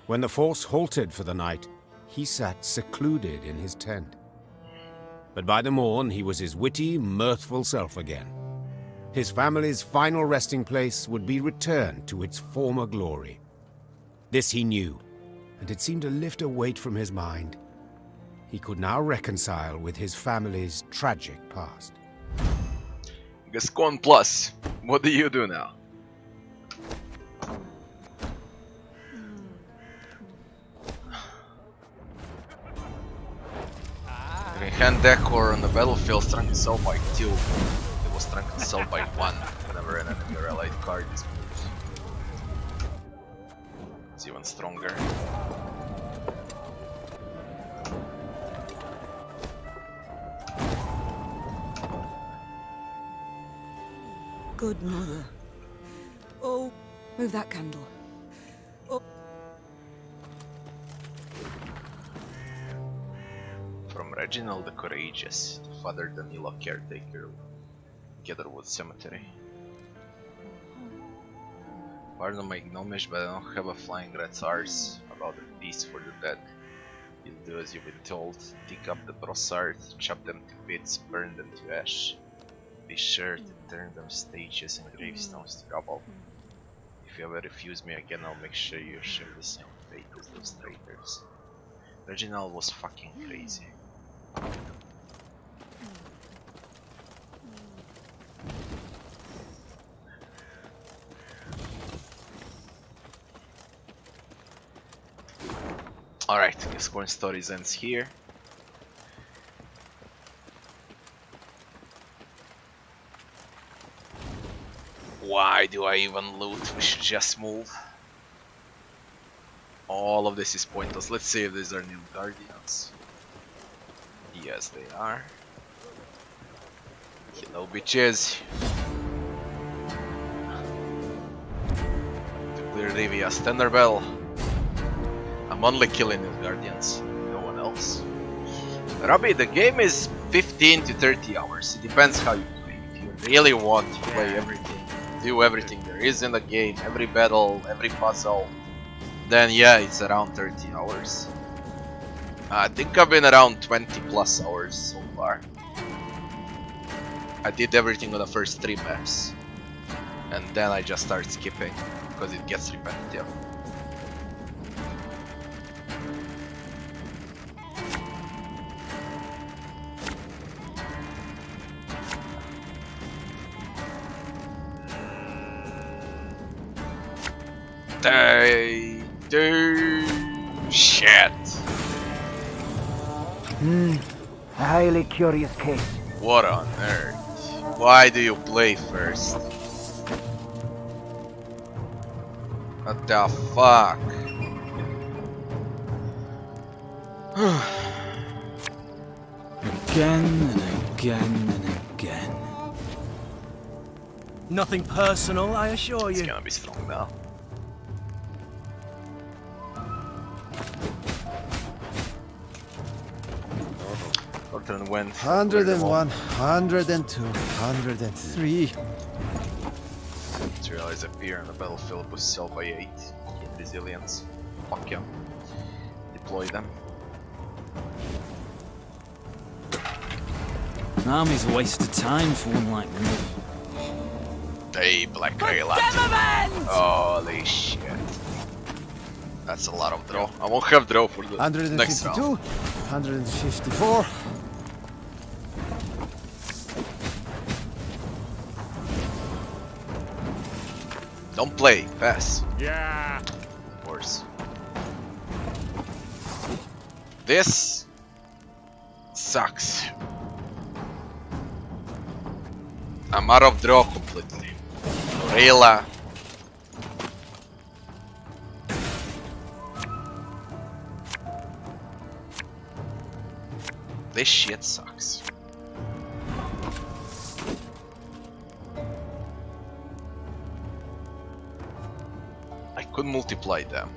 When the force halted for the night, he sat secluded in his tent. But by the morn, he was his witty, mirthful self again. His family's final resting place would be returned to its former glory. This he knew, and it seemed to lift a weight from his mind. He could now reconcile with his family's tragic past. Gascon Plus, what do you do now? Hand decor on the battlefield strength is sold by 2. It was strength sold by 1 whenever an enemy or allied card is moved. It's even stronger. Good mother. Oh, move that candle. Oh. From Reginald the Courageous to Father Danilo Caretaker, Gatherwood Cemetery. Pardon my gnomish, but I don't have a flying red's arse about a feast for the dead. You'll do as you've been told. Dig up the Brossard, chop them to bits, burn them to ash. Be sure to turn them statues and gravestones to rubble. If you ever refuse me again, I'll make sure you share the same fate as those traitors. Reginald was fucking crazy. Alright, Gascon Stories ends here. Why do I even loot? We should just move. All of this is pointless. Let's see if these are new guardians. Yes, they are. Hello, bitches. To clear Rivia's tender bell. I'm only killing these guardians, no one else. Robbie, the game is 15 to 30 hours. It depends how you play. If you really want to play everything, do everything there is in the game, every battle, every puzzle, then yeah, it's around 30 hours. I think I've been around 20 plus hours so far. I did everything on the first 3 maps, and then I just start skipping because it gets repetitive. They do shit. A highly curious case. What on earth? Why do you play first? What the fuck? Again and again and again. Nothing personal, I assure you. It's gonna be strong now. Northern wind. 101, 102, 103. Materialize appear on the battlefield with cell by 8. Gain resilience. Fuck yeah. Deploy them. An army's a waste of time for one like me. Hey, Black Island. Holy shit. That's a lot of draw. I won't have draw for the next round. 152, 154. Don't play, pass. Yeah. Of course. This sucks. I'm out of draw completely. Rayla. This shit sucks. I could multiply them.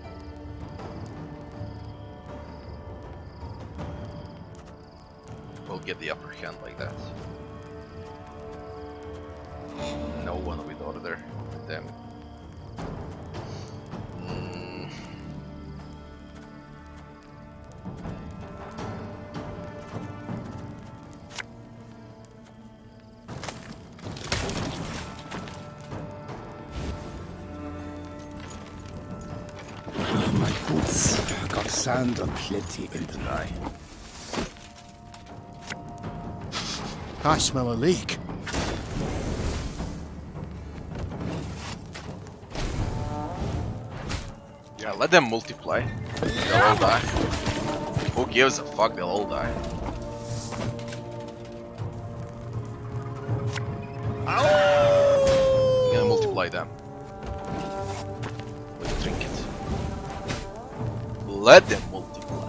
We'll get the upper hand like that. No one with order. Damn it. My boots got sand and plenty in the eye. I smell a leak. Yeah, let them multiply. They'll all die. Who gives a fuck? They'll all die. I'm gonna multiply them. With a trinket. Let them multiply.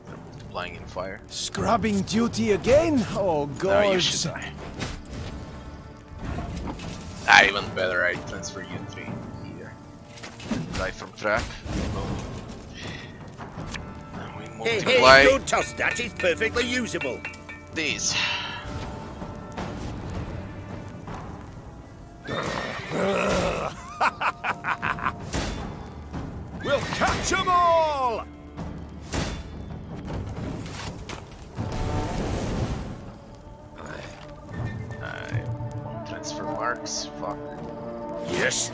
They're multiplying in fire. Scrubbing duty again? Oh god. No, you should die. Ah, even better, I transfer you 3 here. Die from trap. And we multiply don't toss that, it's perfectly usable. these. We'll catch 'em all! I won't transfer marks. Fuck. Yes.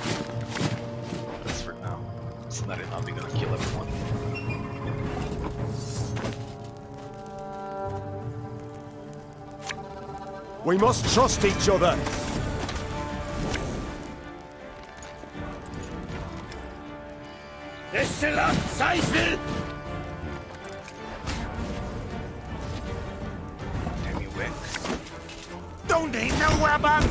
Transfer now. It's not enough. They're gonna kill everyone. We must trust each other. Excellent, Seisel! Damn you, Wick. Don't need no weapon!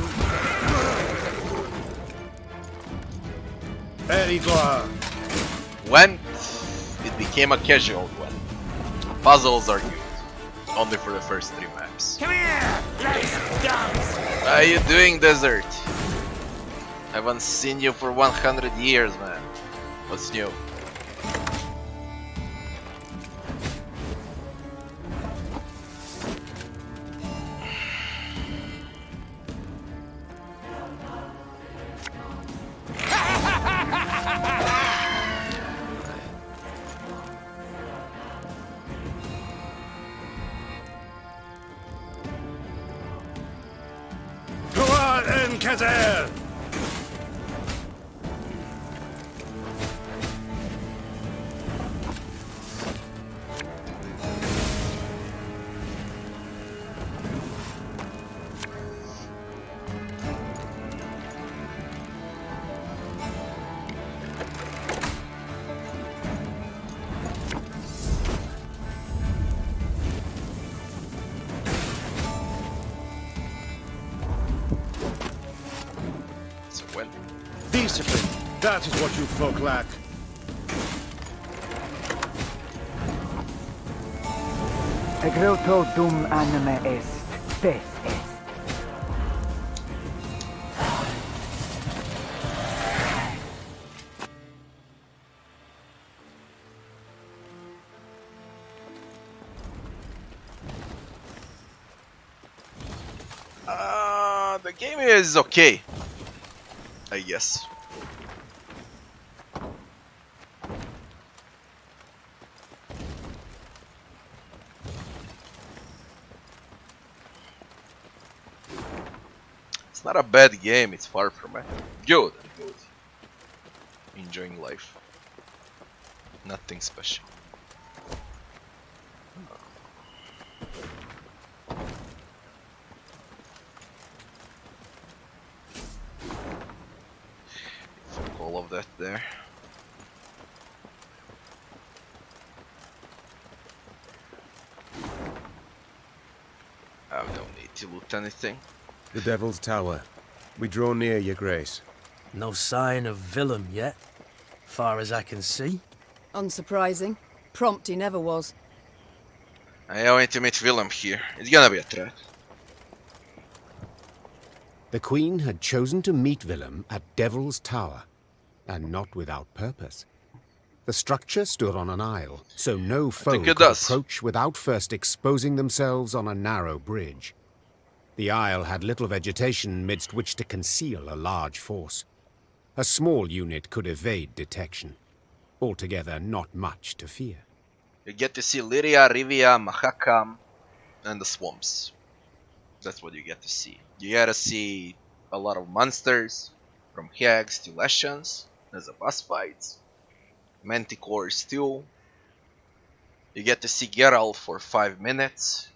When it became a casual one, puzzles are used only for the first 3 maps. Come here! Let's dance! How are you doing, Desert? I haven't seen you for 100 years, man. What's new? Kazer! Discipline. That is what you folk lack. Egreto dum anime est, spes est. The game is okay, I guess. It's not a bad game, it's far from it. Good. Enjoying life. Nothing special. Fuck all of that there. I don't need to loot anything. The Devil's Tower. We draw near, Your Grace. No sign of Willem yet, far as I can see. Unsurprising. Prompt he never was. I want to meet Willem here. It's gonna be a threat. The Queen had chosen to meet Willem at Devil's Tower, and not without purpose. The structure stood on an isle, so no foe could approach without first exposing themselves on a narrow bridge. The isle had little vegetation midst which to conceal a large force. A small unit could evade detection. Altogether, not much to fear. You get to see Lyria, Rivia, Mahakam, and the swamps. That's what you get to see. You get to see a lot of monsters, from hags to Leshens, as a boss fights, manticores too. You get to see Geralt for 5 minutes.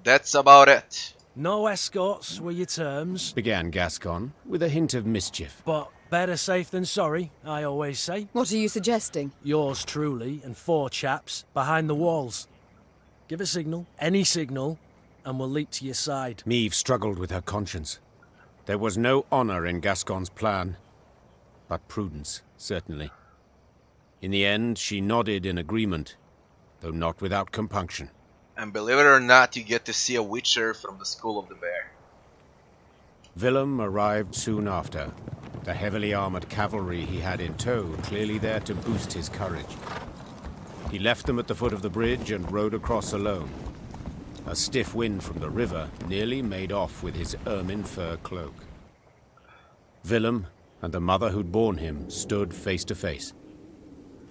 That's about it. No escorts were your terms. Began Gascon, with a hint of mischief. But better safe than sorry, I always say. What are you suggesting? Yours truly and 4 chaps behind the walls. Give a signal, any signal, and we'll leap to your side. Meve struggled with her conscience. There was no honor in Gascon's plan, but prudence, certainly. In the end, she nodded in agreement, though not without compunction. And believe it or not, you get to see a Witcher from the School of the Bear. Willem arrived soon after, the heavily armored cavalry he had in tow clearly there to boost his courage. He left them at the foot of the bridge and rode across alone. A stiff wind from the river nearly made off with his ermine fur cloak. Willem and the mother who'd borne him stood face to face.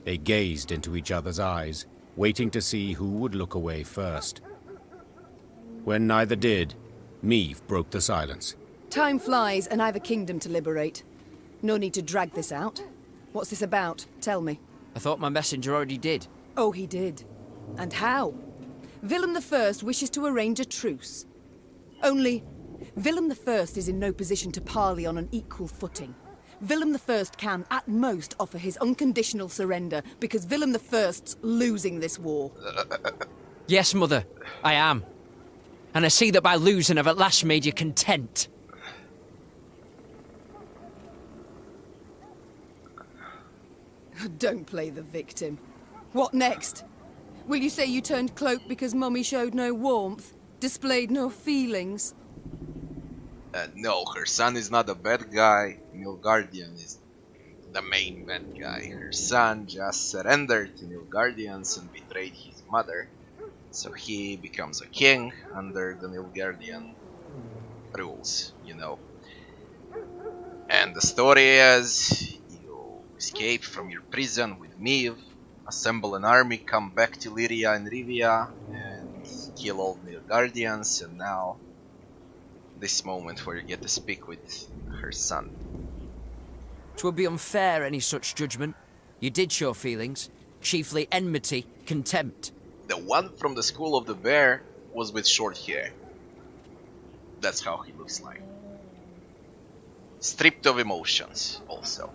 They gazed into each other's eyes, waiting to see who would look away first. When neither did, Meve broke the silence. Time flies, and I've a kingdom to liberate. No need to drag this out. What's this about? Tell me. I thought my messenger already did. Oh, he did. And how? Willem I wishes to arrange a truce. Only, Willem I is in no position to parley on an equal footing. Willem I can, at most, offer his unconditional surrender, because Willem I's losing this war. Yes, Mother, I am. And I see that by losing I've at last made you content. Don't play the victim. What next? Will you say you turned cloak because Mummy showed no warmth, displayed no feelings? No, her son is not a bad guy. Nilfgaardian is the main bad guy. Her son just surrendered to Nilfgaardians and betrayed his mother. So he becomes a king under the Nilfgaardian rules, you know. And the story is, you escape from your prison with Meve, assemble an army, come back to Lyria and Rivia, and kill all Nilfgaardians, and now this moment where you get to speak with her son. 'Twould be unfair, any such judgment. You did show feelings, chiefly enmity, contempt. The one from the School of the Bear was with short hair. That's how he looks like. Stripped of emotions, also.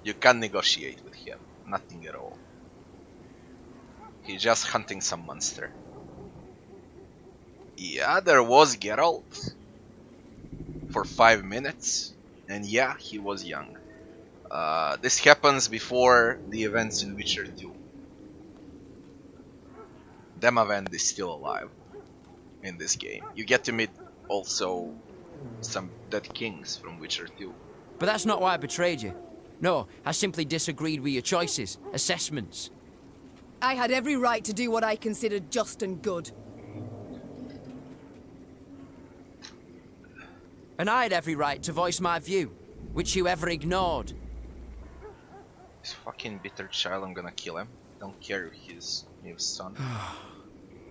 You can't negotiate with him, nothing at all. He's just hunting some monster. Yeah, there was Geralt for 5 minutes, and yeah, he was young. This happens before the events in Witcher 2. Demavend is still alive in this game. You get to meet also some dead kings from Witcher 2. But that's not why I betrayed you. No, I simply disagreed with your choices, assessments. I had every right to do what I considered just and good. And I had every right to voice my view, which you ever ignored. This fucking bitter child, I'm gonna kill him. Don't care if he's Meve's son.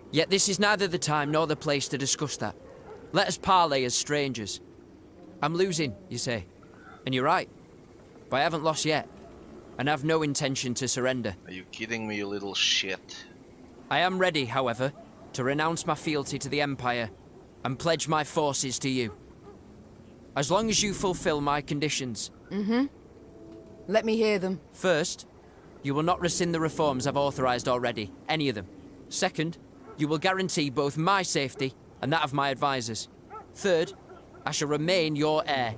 Yet this is neither the time nor the place to discuss that. Let us parley as strangers. I'm losing, you say. And you're right. But I haven't lost yet. And have no intention to surrender. Are you kidding me, you little shit? I am ready, however, to renounce my fealty to the Empire and pledge my forces to you. As long as you fulfill my conditions. Mm-hmm. Let me hear them. First, you will not rescind the reforms I've authorized already, any of them. Second, you will guarantee both my safety and that of my advisors. Third, I shall remain your heir,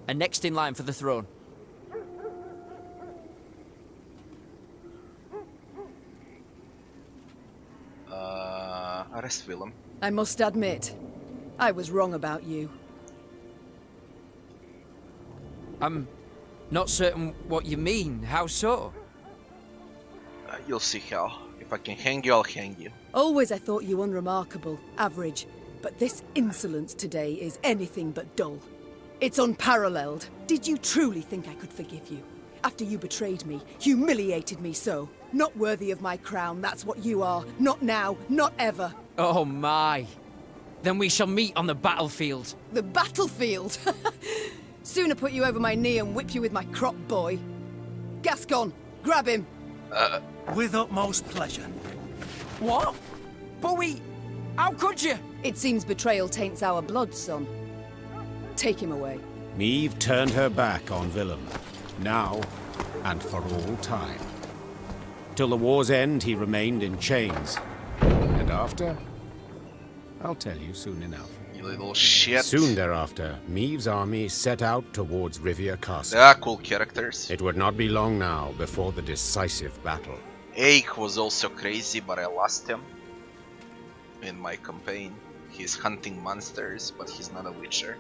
and next in line for the throne. Arrest Willem. I must admit, I was wrong about you. I'm not certain what you mean. How so? You'll see how. If I can hang you, I'll hang you. Always I thought you unremarkable, average, but this insolence today is anything but dull. It's unparalleled. Did you truly think I could forgive you? After you betrayed me, humiliated me so. Not worthy of my crown, that's what you are. Not now, not ever. Oh my. Then we shall meet on the battlefield. The battlefield? Sooner put you over my knee and whip you with my crop, boy. Gascon, grab him. With utmost pleasure. What? But how could you? It seems betrayal taints our blood, son. Take him away. Meve turned her back on Willem, now and for all time. Till the war's end, he remained in chains. And after? I'll tell you soon enough. You little shit. Soon thereafter, Meve's army set out towards Rivia Castle. They are cool characters. It would not be long now before the decisive battle. Ache was also crazy, but I lost him in my campaign. He's hunting monsters, but he's not a witcher.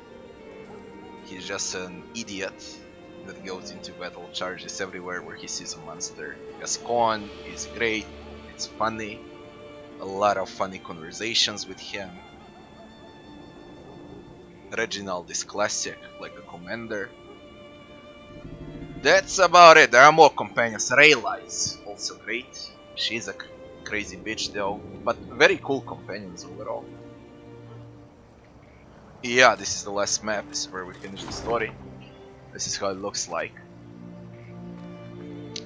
He's just an idiot that goes into battle, charges everywhere where he sees a monster. Gascon is great, it's funny, a lot of funny conversations with him. Reginald is classic, like a commander. That's about it. There are more companions. Rayla is also great. She's a crazy bitch though, but very cool companions overall. Yeah, this is the last map. This is where we finish the story. This is how it looks like.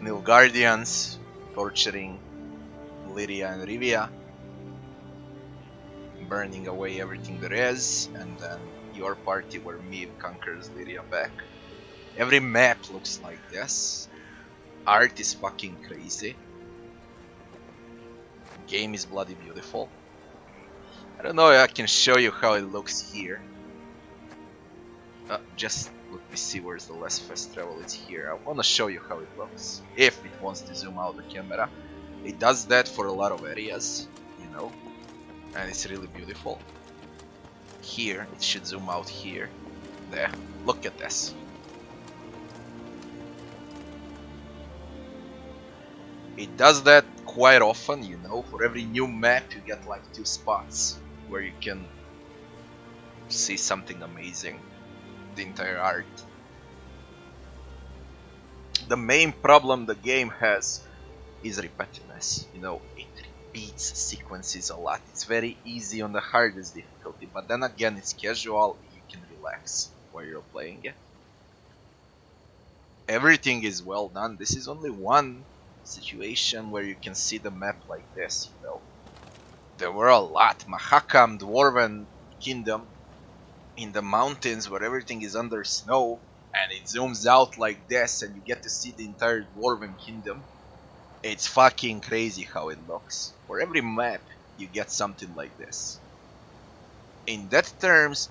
Nilfgaardians torturing Lyria and Rivia, burning away everything there is, and then your party where Meve conquers Lyria back. Every map looks like this. Art is fucking crazy. Game is bloody beautiful. I don't know if I can show you how it looks here. Just let me see where's the last fast travel. It's here. I wanna show you how it looks. If it wants to zoom out the camera. It does that for a lot of areas, you know. And it's really beautiful. Here, it should zoom out here. There. Look at this. It does that quite often, you know. For every new map you get like 2 spots where you can see something amazing. The entire art. The main problem the game has is repetitiveness. You know, it repeats sequences a lot. It's very easy on the hardest difficulty, but then again it's casual, you can relax while you're playing it. Everything is well done. This is only one situation where you can see the map like this, you know. There were a lot. Mahakam, Dwarven Kingdom, in the mountains where everything is under snow, and it zooms out like this and you get to see the entire Dwarven Kingdom. It's fucking crazy how it looks. For every map you get something like this. In that terms,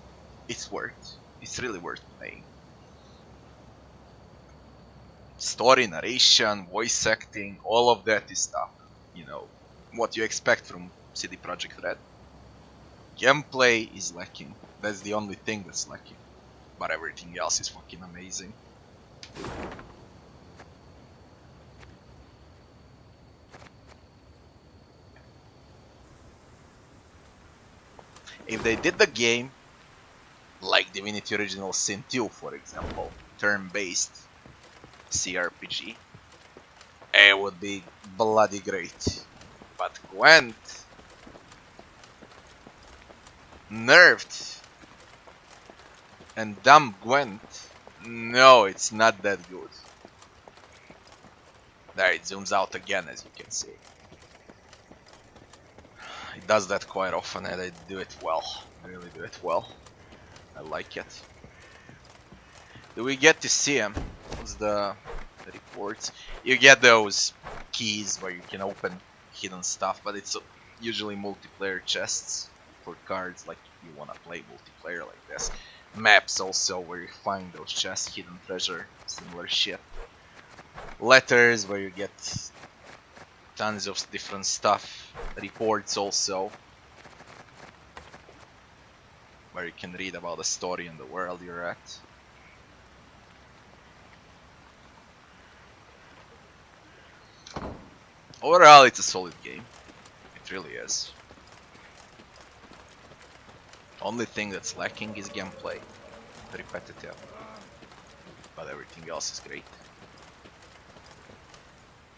it's really worth playing. Story, narration, voice acting, all of that is stuff. You know, what you expect from CD Projekt Red. Gameplay is lacking. That's the only thing that's lacking. But everything else is fucking amazing. If they did the game like Divinity Original Sin 2, for example, turn-based CRPG, it would be bloody great. But Gwent, nerfed, and dumb Gwent, no, it's not that good. There, it zooms out again, as you can see. It does that quite often, and they do it well. They really do it well. I like it. Do we get to see him? What's the reports? You get those keys where you can open hidden stuff, but it's usually multiplayer chests for cards, like you want to play multiplayer like this. Maps also, where you find those chests, hidden treasure, similar shit. Letters, where you get tons of different stuff. Reports also, where you can read about the story and the world you're at. Overall, it's a solid game. It really is. Only thing that's lacking is gameplay. Repetitive. But everything else is great.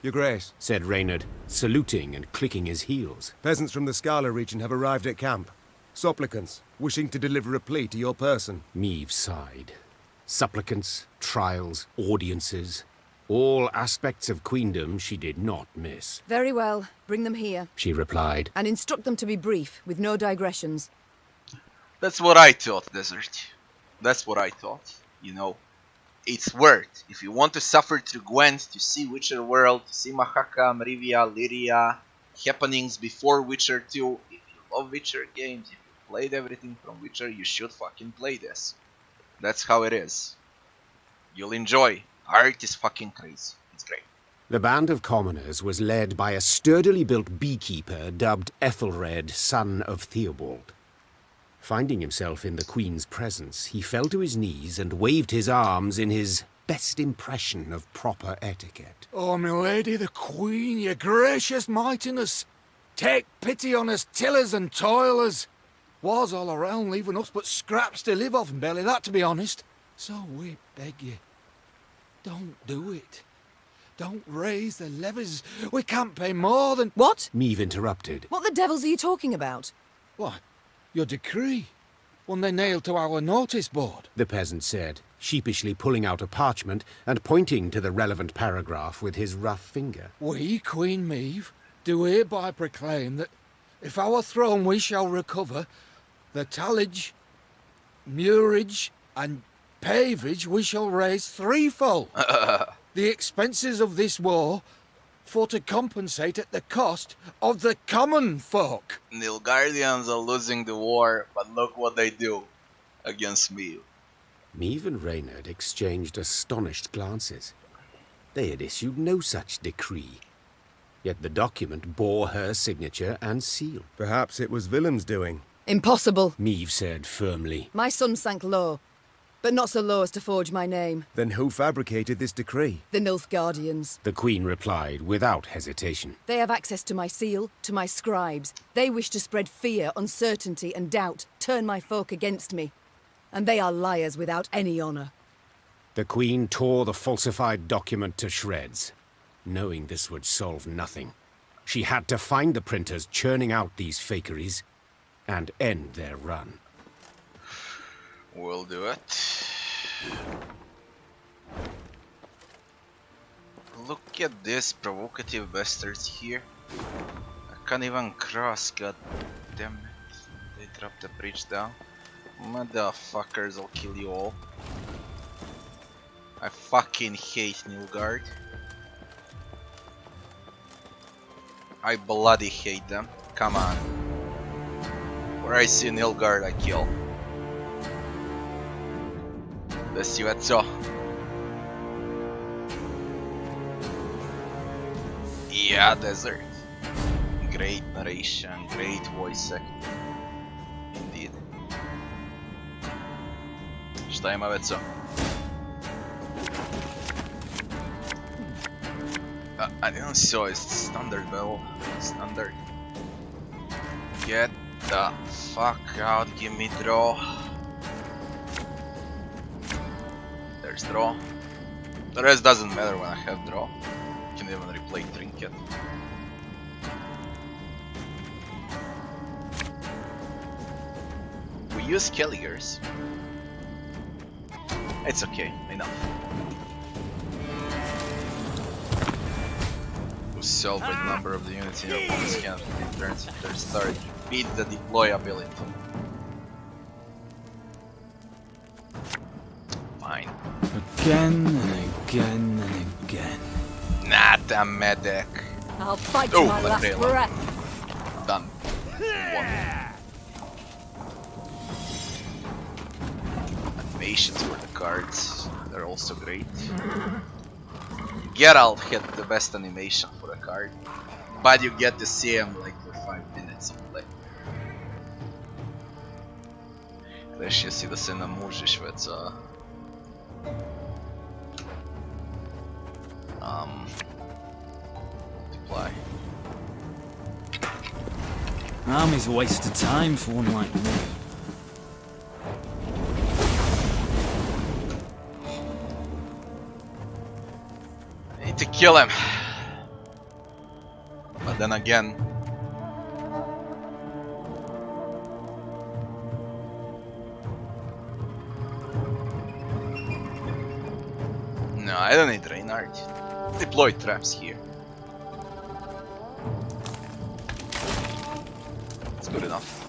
Your Grace, said Reynard, saluting and clicking his heels. Peasants from the Scala region have arrived at camp. Supplicants, wishing to deliver a plea to your person. Meve sighed. Supplicants, trials, audiences, all aspects of queendom she did not miss. Very well. Bring them here, she replied. and instruct them to be brief, with no digressions. That's what I thought, Desert. That's what I thought. You know, it's worth. If you want to suffer through Gwent, to see Witcher World, to see Mahakam, Rivia, Lyria, happenings before Witcher 2, if you love Witcher games, if you played everything from Witcher, you should fucking play this. That's how it is. You'll enjoy. Art is fucking crazy. It's great. The band of commoners was led by a sturdily built beekeeper dubbed Ethelred, son of Theobald. Finding himself in the Queen's presence, he fell to his knees and waved his arms in his best impression of proper etiquette. Oh, my lady, the Queen, your gracious mightiness, take pity on us tillers and toilers. Wars all around, leaving us but scraps to live off, and barely that, to be honest. So we beg you, don't do it. Don't raise the levies. We can't pay more than... What? Meve interrupted. What the devils are you talking about? What? Your decree? One they nailed to our notice board? The peasant said, sheepishly pulling out a parchment and pointing to the relevant paragraph with his rough finger. We, Queen Meve, do hereby proclaim that if our throne we shall recover, the tallage, murage, and pavage we shall raise threefold. The expenses of this war, for to compensate at the cost of the common folk. Nilfgaardians are losing the war, but look what they do against Meve. Meve and Reynard exchanged astonished glances. They had issued no such decree. Yet the document bore her signature and seal. Perhaps it was Willem's doing. Impossible, Meve said firmly. My son sank low, but not so low as to forge my name. Then who fabricated this decree? The Nilfgaardians. The Queen replied without hesitation. They have access to my seal, to my scribes. They wish to spread fear, uncertainty, and doubt, turn my folk against me. And they are liars without any honor. The Queen tore the falsified document to shreds. Knowing this would solve nothing, she had to find the printers churning out these fakeries and end their run. We'll do it. Look at this provocative bastards here. I can't even cross, god damn it. They dropped the bridge down. Motherfuckers, I'll kill you all. I fucking hate Nilfgaard. I bloody hate them. Come on. Where I see Nilfgaard, I kill. До свидания. Yeah, desert. Great narration, great voice acting. Indeed. Šta ima već I didn't see it's standard bell. Standard. Get the fuck out, give me draw. There's draw. The rest doesn't matter when I have draw. You can even replay trinket. We use Kelligers. It's okay, enough. To solve by the number of the units in your opponent's camp in turns if their start. Beat the deploy ability. Fine. Again and again and again. Not a medic. I'll fight Oh, my last Werglia. breath. Done. One. Animations for the cards. They're also great. Geralt had the best animation for a card, but you get to see him like for 5 minutes of play. Rešio si da se namužiš već za... multiply. Army's a waste of time for one like me. I need to kill him. But then again... No, I don't need Reinhardt. Deploy traps here. It's good enough.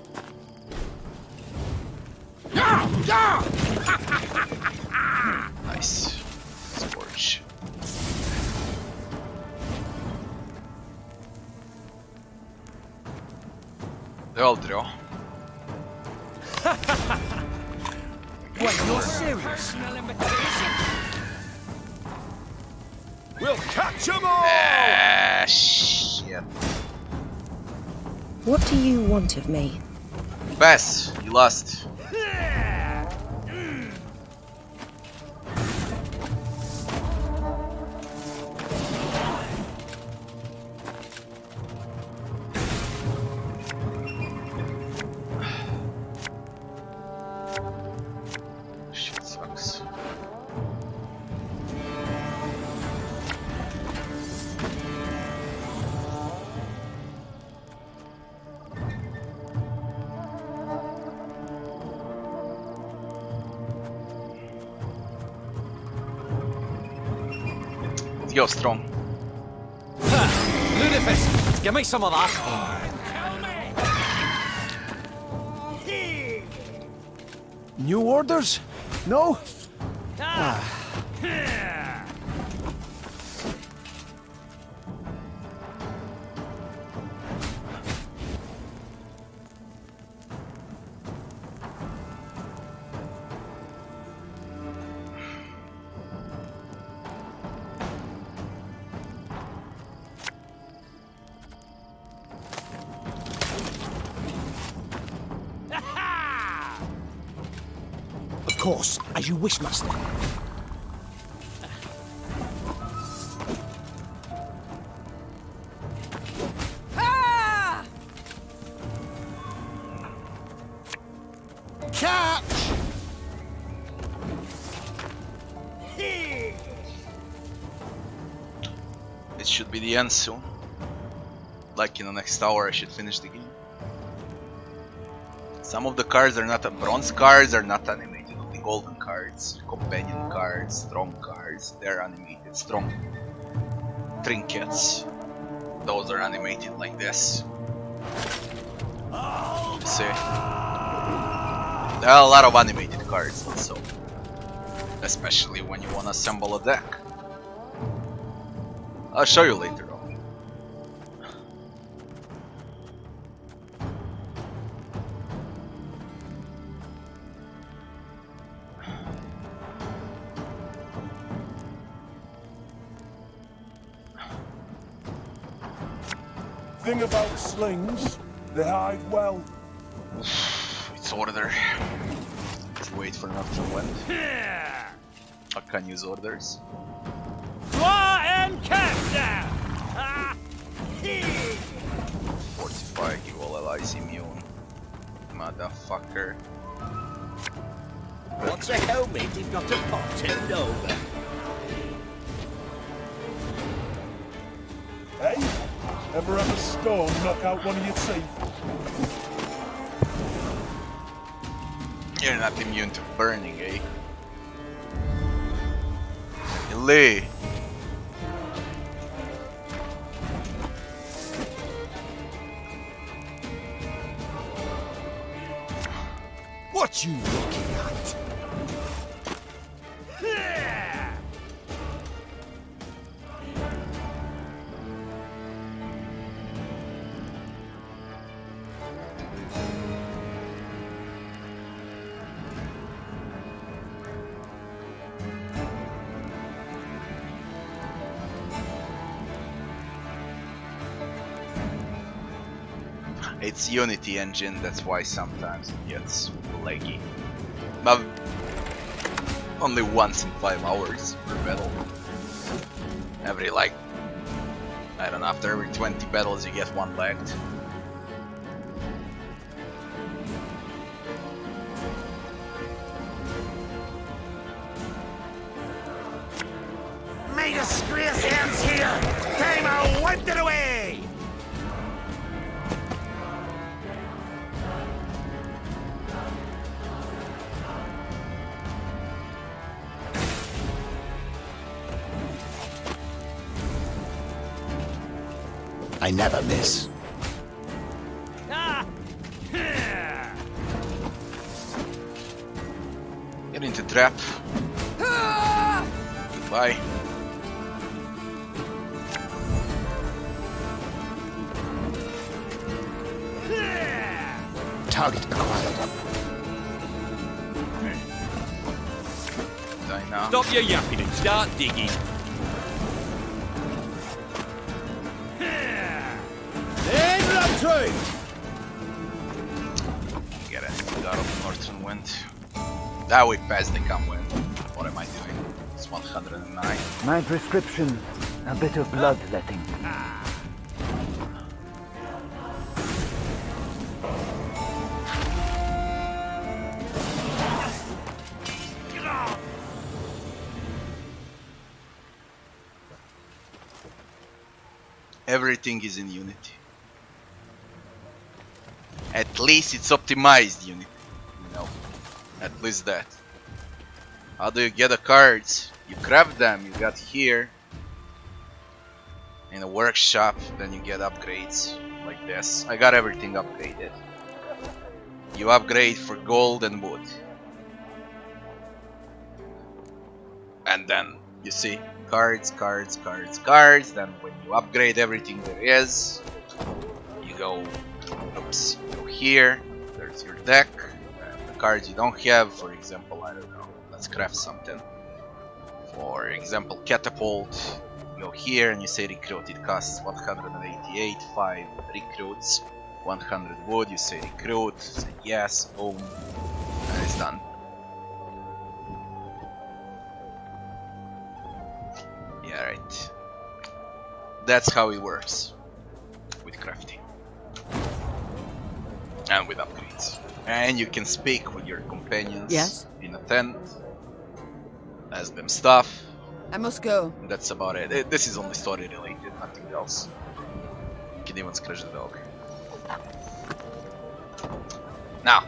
Nice. Scorch. They all draw. Wait, you're serious? We'll catch 'em all! Ah, shit. What do you want of me? Pass, you lost. Shit sucks. Let's go strong. Ludicrous! Give me some of that! New orders? No? Of course, as you wish, master. Catch! It should be the end soon. Like in the next hour I should finish the game. Some of the cards are not bronze cards are not animated, only golden cards, companion cards, strong cards, they're animated. Strong trinkets, those are animated like this. You see? There are a lot of animated cards also, especially when you want to assemble a deck. I'll show you later on. Thing about slings, they hide well. It's order. Let's wait for another wind. I can use orders. Claw and capture! 45, give all allies immune. Motherfucker. What's a helmet if not a pot turned over? Hey? Ever have a storm knock out one of your teeth? You're not immune to burning, eh? Lee. What you looking at? It's Unity engine, that's why sometimes it gets laggy. But only once in 5 hours per battle. Every like, I don't know, after every 20 battles you get one lagged. May the disgrace ends here! Time I wiped it away! I never miss. Get into trap. Goodbye. Target acquired. Die now. Stop your yapping and start digging. Get it. God of Northern Wind. That way past the come wind. What am I doing? It's 109. My prescription, a bit of bloodletting. Everything is in Unity. At least it's optimized Unity. You know, at least that. How do you get the cards? You craft them, you got here. In a workshop, then you get upgrades like this. I got everything upgraded. You upgrade for gold and wood. And then, you see, cards, cards, cards, cards. Then when you upgrade everything there is, you go, oops, you go here, there's your deck. The cards you don't have, for example, I don't know, let's craft something. For example, catapult, you go here and you say recruit, it costs 188, 5 recruits, 100 wood, you say recruit, say yes, boom, and it's done. Yeah, right. That's how it works with crafting and with upgrades. And you can speak with your companions in a tent, ask them stuff. I must go. That's about it. This is only story related, nothing else. You can even scratch the dog. Now,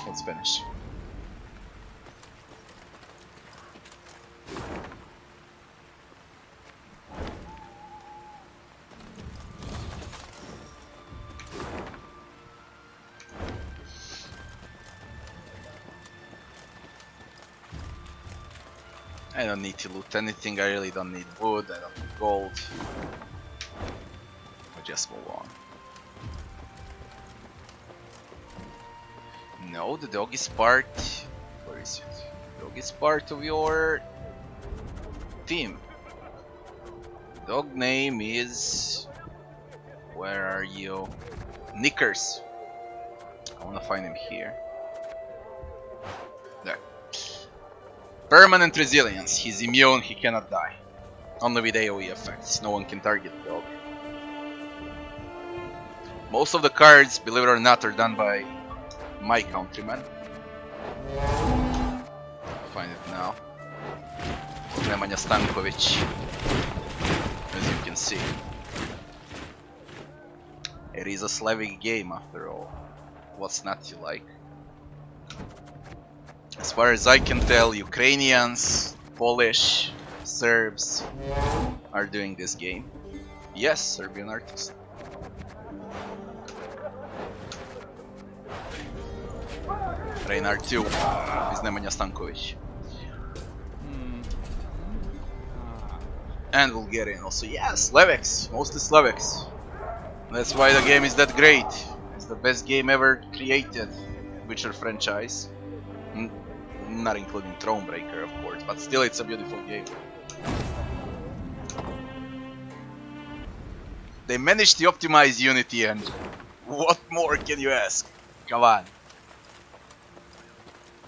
let's finish. I don't need to loot anything, I really don't need wood, I don't need gold. I'll just move on. No, the dog is part... Where is it? The dog is part of your... team. The dog name is... Where are you? Knickers. I wanna find him here. There. Permanent resilience. He's immune, he cannot die. Only with AoE effects. No one can target the dog. Most of the cards, believe it or not, are done by my countrymen. Find it now. Nemanja Stankovic. As you can see. It is a Slavic game after all. What's not to like? As far as I can tell, Ukrainians, Polish, Serbs are doing this game. Yes, Serbian artist. Reinhard 2 is Nemanja Stankovic. And Bulgarian also. Yeah, Slavics, mostly Slavics. That's why the game is that great. It's the best game ever created. Witcher franchise. Not including Thronebreaker, of course, but still it's a beautiful game. They managed to optimize Unity engine. What more can you ask? Come on.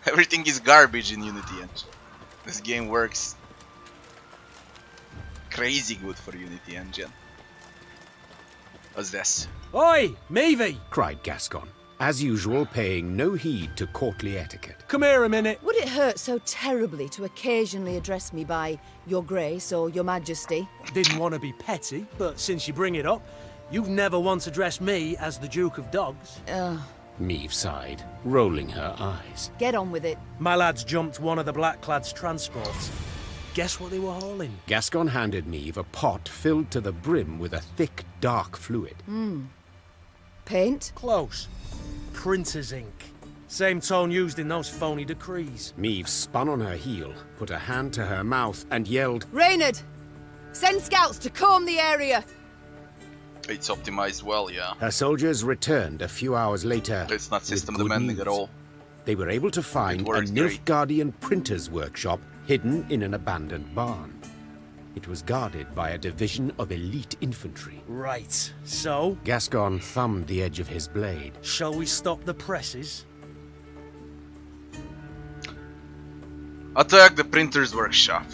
Everything is garbage in Unity engine. This game works crazy good for Unity engine. What's this? Oi, Meve! Cried Gascon, as usual paying no heed to courtly etiquette. Come here a minute. Would it hurt so terribly to occasionally address me by Your Grace or Your Majesty? Didn't want to be petty, but since you bring it up, you've never once addressed me as the Duke of Dogs. Meve sighed, rolling her eyes. Get on with it. My lads jumped one of the Blackclads' transports. Guess what they were hauling? Gascon handed Meve a pot filled to the brim with a thick, dark fluid. Paint? Close. Printer's ink. Same tone used in those phony decrees. Meve spun on her heel, put a hand to her mouth, and yelled, Reynard! Send scouts to comb the area! It's optimized well, yeah. Her soldiers returned a few hours later. It's not system demanding at all. They were able to find a Nilfgaardian printer's workshop hidden in an abandoned barn. It was guarded by a division of elite infantry. Right, so? Gascon thumbed the edge of his blade. Shall we stop the presses? Attack the printer's workshop.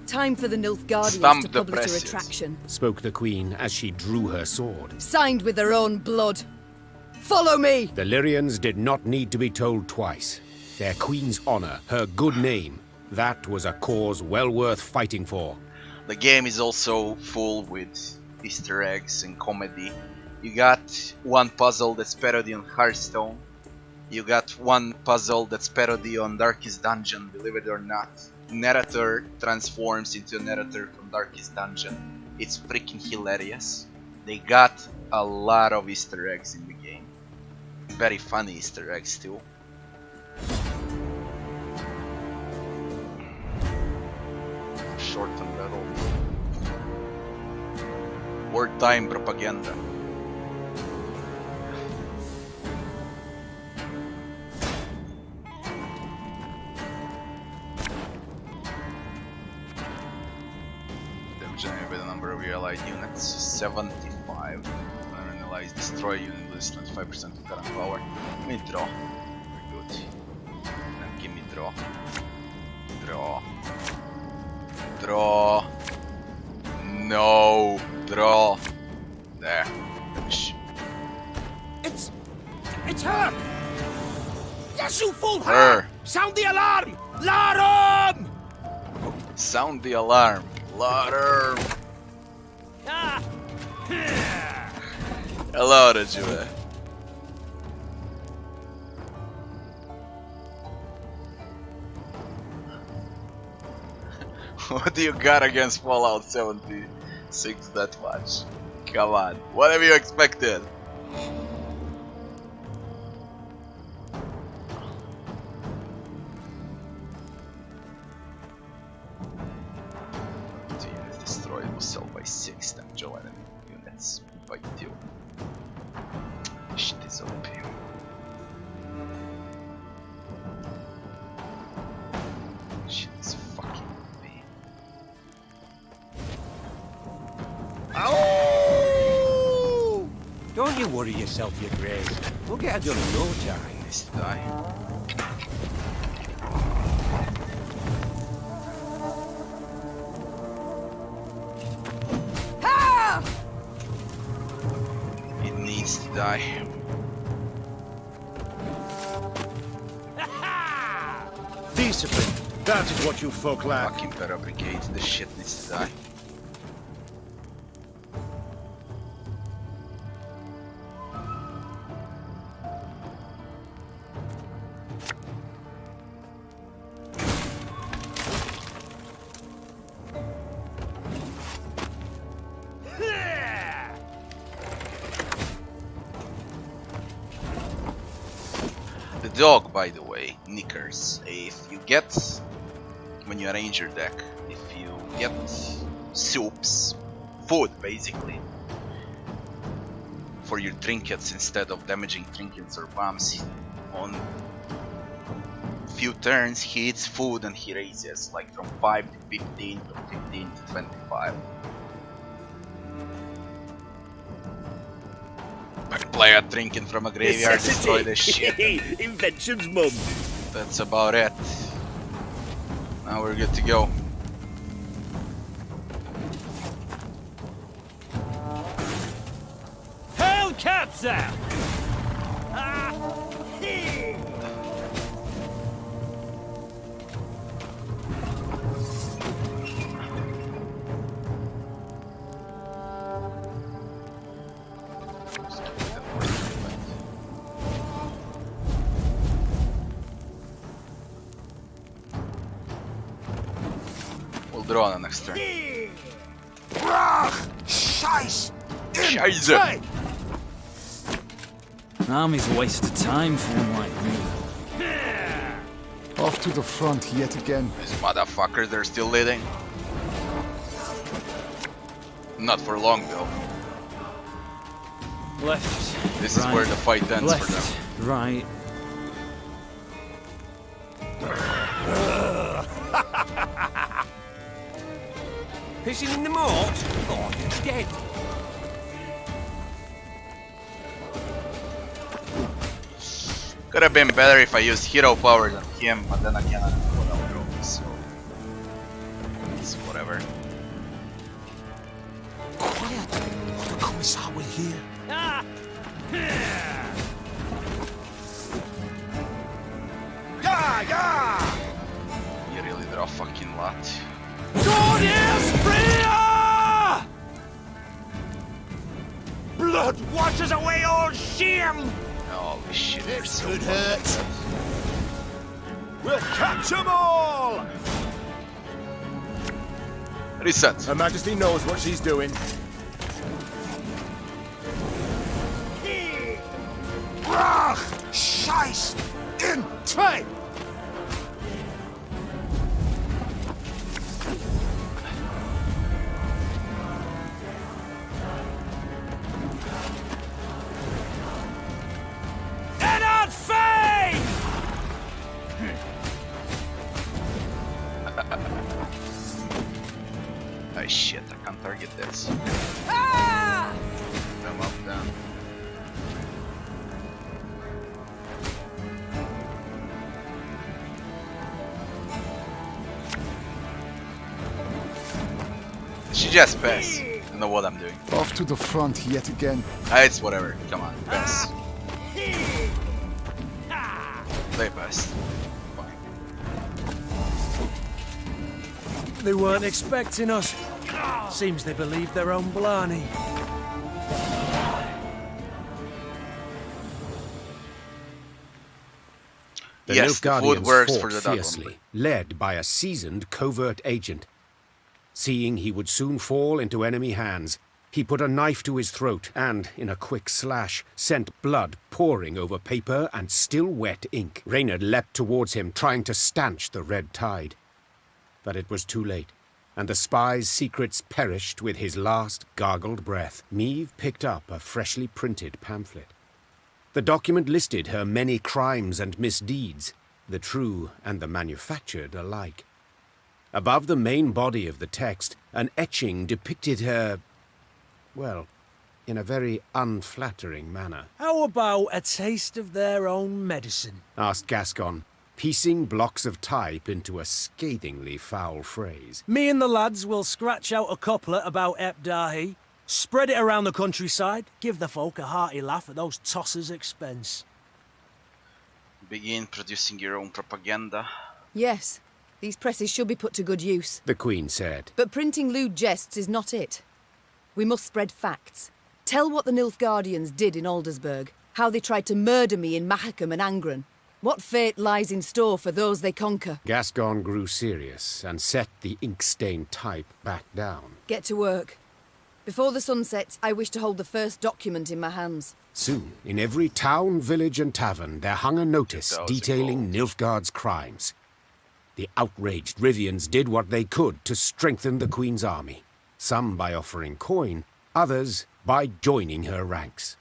Time for the Nilfgaardians Stamp to the publish a presses. retraction. Spoke the queen as she drew her sword. Signed with their own blood. Follow me! The Lyrians did not need to be told twice. Their queen's honor, her good name, that was a cause well worth fighting for. The game is also full with Easter eggs and comedy. You got one puzzle that's parody on Hearthstone. You got one puzzle that's parody on Darkest Dungeon, believe it or not. Narrator transforms into a narrator from Darkest Dungeon. It's freaking hilarious. They got a lot of Easter eggs in the game. Very funny Easter eggs too. Shorten battle. Wartime propaganda. Damage generated by the number of your allied units, 75. Analyze destroy unit with 25% of current power. Give me draw. Very good. Then give me draw. Draw. Draw. No. Draw. There. Finish. It's her! Yes, you fool! Her. Sound the alarm! Alarm! Sound the alarm. Alarm. Ah. Hello, Rivia. What do you got against Fallout 76 that much? Come on, what have you expected? The unit destroyed was sold by 6 damage all enemy units by 2. Shit is OP. Shit is fucking OP. Oh! Don't you worry yourself, your grace. We'll get her done in no time. Needs to die. It needs to die. Discipline. That is what you folk lack. Fucking better brigade. This shit needs to die. The dog, by the way, Knickers. If you get, when you arrange your deck, if you get soups, food basically, for your trinkets instead of damaging trinkets or bombs, on few turns he eats food and he raises like from 5 to 15 to 15 to 25. Play a trinket from a graveyard, destroy this shit. Inventions, mum. That's about it. Now we're good to go. Hellcats out! We'll draw on the next turn. Scheiße! Scheiße! An army's a waste of time for one like me. Off to the front yet again. These motherfuckers, they're still leading. Not for long though. Left. This is where the fight ends left, for them. Right. Pissing in the moat? Oh, you're dead. Could have been better if I used hero powers on him, but then again I don't know what I'll draw, so it's whatever. Quiet! The Commissar will hear. Yeah, yeah! You really draw a fucking lot. Blood washes away all shame! Holy shit, This so could fucking hurt. dead. We'll catch them all! Reset. Her Majesty knows what she's doing. Brach! Scheiß! In! Try! Oh shit, I can't target this. Ah! I'm up down. She just passed. I don't know what I'm doing. Off to the front yet again. It's whatever. Come on, pass. They passed. They weren't expecting us. Seems they believed their own blarney. The Yes, the food Nilfgaardians works fought for the Dark fiercely, Longplay. led by a seasoned covert agent. Seeing he would soon fall into enemy hands, he put a knife to his throat and, in a quick slash, sent blood pouring over paper and still wet ink. Reynard leapt towards him, trying to stanch the red tide. But it was too late, and the spy's secrets perished with his last gargled breath. Meve picked up a freshly printed pamphlet. The document listed her many crimes and misdeeds, the true and the manufactured alike. Above the main body of the text, an etching depicted her, well, in a very unflattering manner. How about a taste of their own medicine? Asked Gascon, piecing blocks of type into a scathingly foul phrase. Me and the lads will scratch out a couplet about Ep Dahi, spread it around the countryside, give the folk a hearty laugh at those tossers' expense. Begin producing your own propaganda. Yes, these presses should be put to good use. The Queen said. But printing lewd jests is not it. We must spread facts. Tell what the Nilfgaardians did in Aldersburg, how they tried to murder me in Mahakam and Angren, what fate lies in store for those they conquer. Gascon grew serious and set the ink-stained type back down. Get to work. Before the sun sets, I wish to hold the first document in my hands. Soon, in every town, village and tavern, there hung a notice detailing Nilfgaard's crimes. The outraged Rivians did what they could to strengthen the Queen's army. Some by offering coin, others by joining her ranks.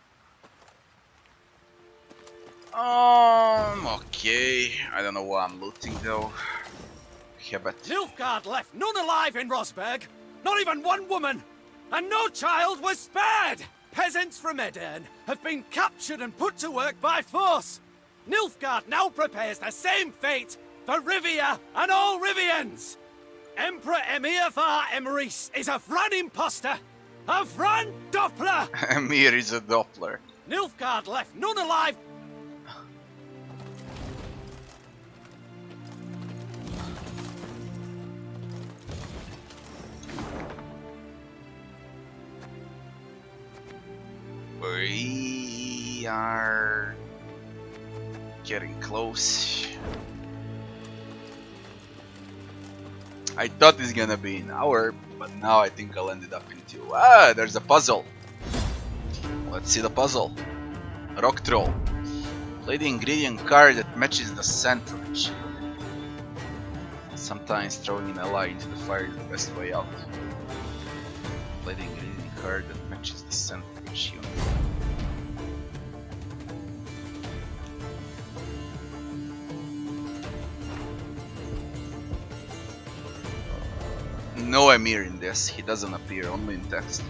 Okay. I don't know why I'm looting though. Hebat. Nilfgaard left none alive in Rosberg, not even one woman, and no child was spared! Peasants from Edern have been captured and put to work by force. Nilfgaard now prepares the same fate for Rivia and all Rivians. Emperor Emir var Emrys is a Fran imposter, a Fran Doppler. Emir is a Doppler. Nilfgaard left none alive. We are getting close. I thought it's gonna be an hour, but now I think I'll end it up in 2. Ah, there's a puzzle. Let's see the puzzle. Rock Troll. Play the ingredient card that matches the scent of the shield. Sometimes throwing an ally into the fire is the best way out. Play the ingredient card that matches the scent of the shield. No Emir in this, he doesn't appear, only in text.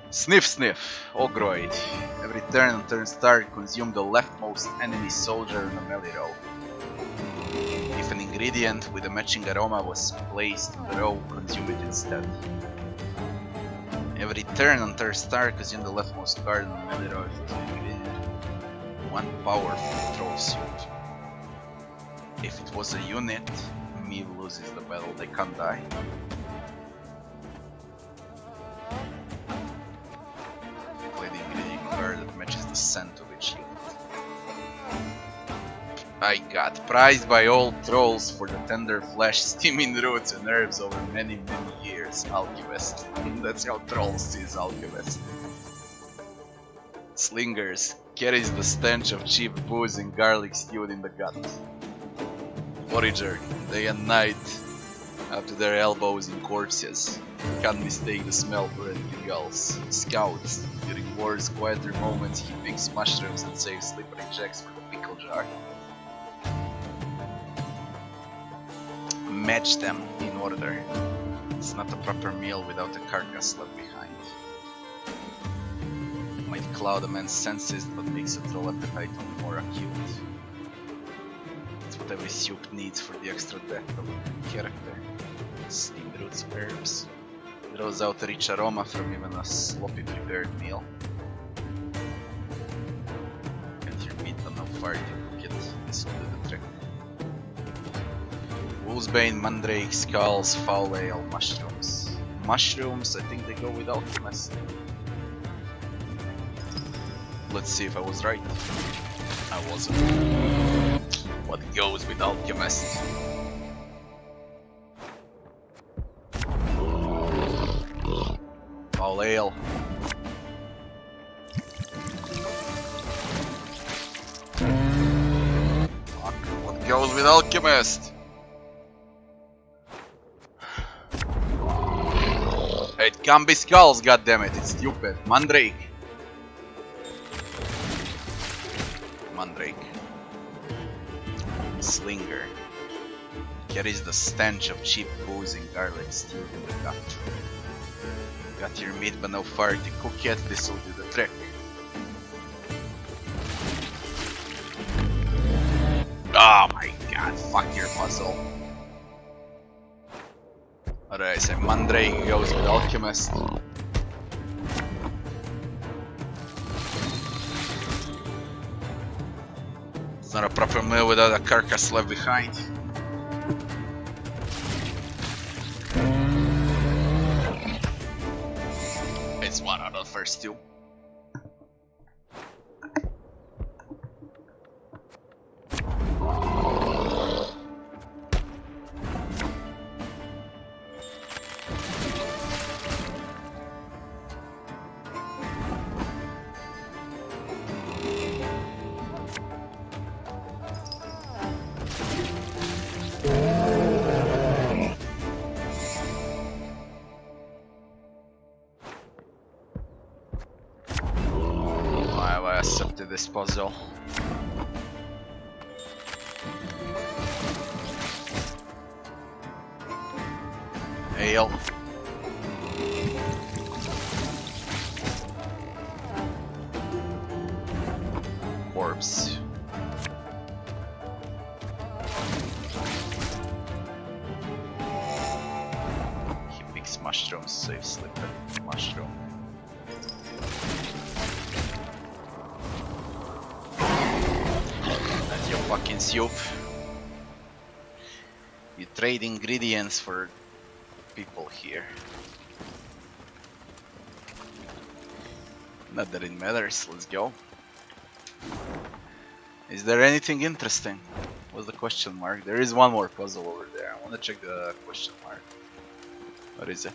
Sniff sniff, Ogroid. Every turn on turn start, consume the leftmost enemy soldier in a melee row. If an ingredient with a matching aroma was placed in the row, consume it instead. Every turn on turn start, consume the leftmost card in the melee row if it's an ingredient. One powerful troll suit. If it was a unit, Meve loses the battle, they can't die. Play the ingredient card that matches the scent of each unit. I got prized by all trolls for the tender flesh, steaming roots and herbs over many years. Alchemist. That's how trolls sees Alchemist. Slingers. Carries the stench of cheap booze and garlic stewed in the gut. Forager, day and night, up to their elbows in corpses. Can't mistake the smell for anything else. Scouts, during war's quieter moments he picks mushrooms and saves slippery jacks for the pickle jar. Match them in order. It's not a proper meal without a carcass left behind. Might cloud a man's senses, but makes a troll appetite only more acute. It's what every soup needs for the extra depth of a character. Steamed roots, herbs. Draws out a rich aroma from even a sloppy prepared meal. Get your meat on no fire to cook it. This will do the trick. Wolfsbane, Mandrake, Skulls, Foul Ale, Mushrooms. Mushrooms, I think they go with Alchemist. Let's see if I was right. I wasn't. What goes with Alchemist? Foul Ale. Fuck, what goes with Alchemist? It can't be Skulls, goddammit, it's stupid. Mandrake. Mandrake. Slinger. Carries the stench of cheap booze and garlic stewed in the gut. Got your meat but no fire to cook yet, this'll do the trick. Oh my god, fuck your puzzle. Alright, so Mandrake goes with Alchemist. It's not a proper meal without a carcass left behind. It's one out of the first two. This puzzle. Ale. Corpse. He picks mushrooms, so you slip a mushroom. Fucking soup. You trade ingredients for people here. Not that it matters, let's go. Is there anything interesting? What's the question mark? There is one more puzzle over there. I want to check the question mark. What is it?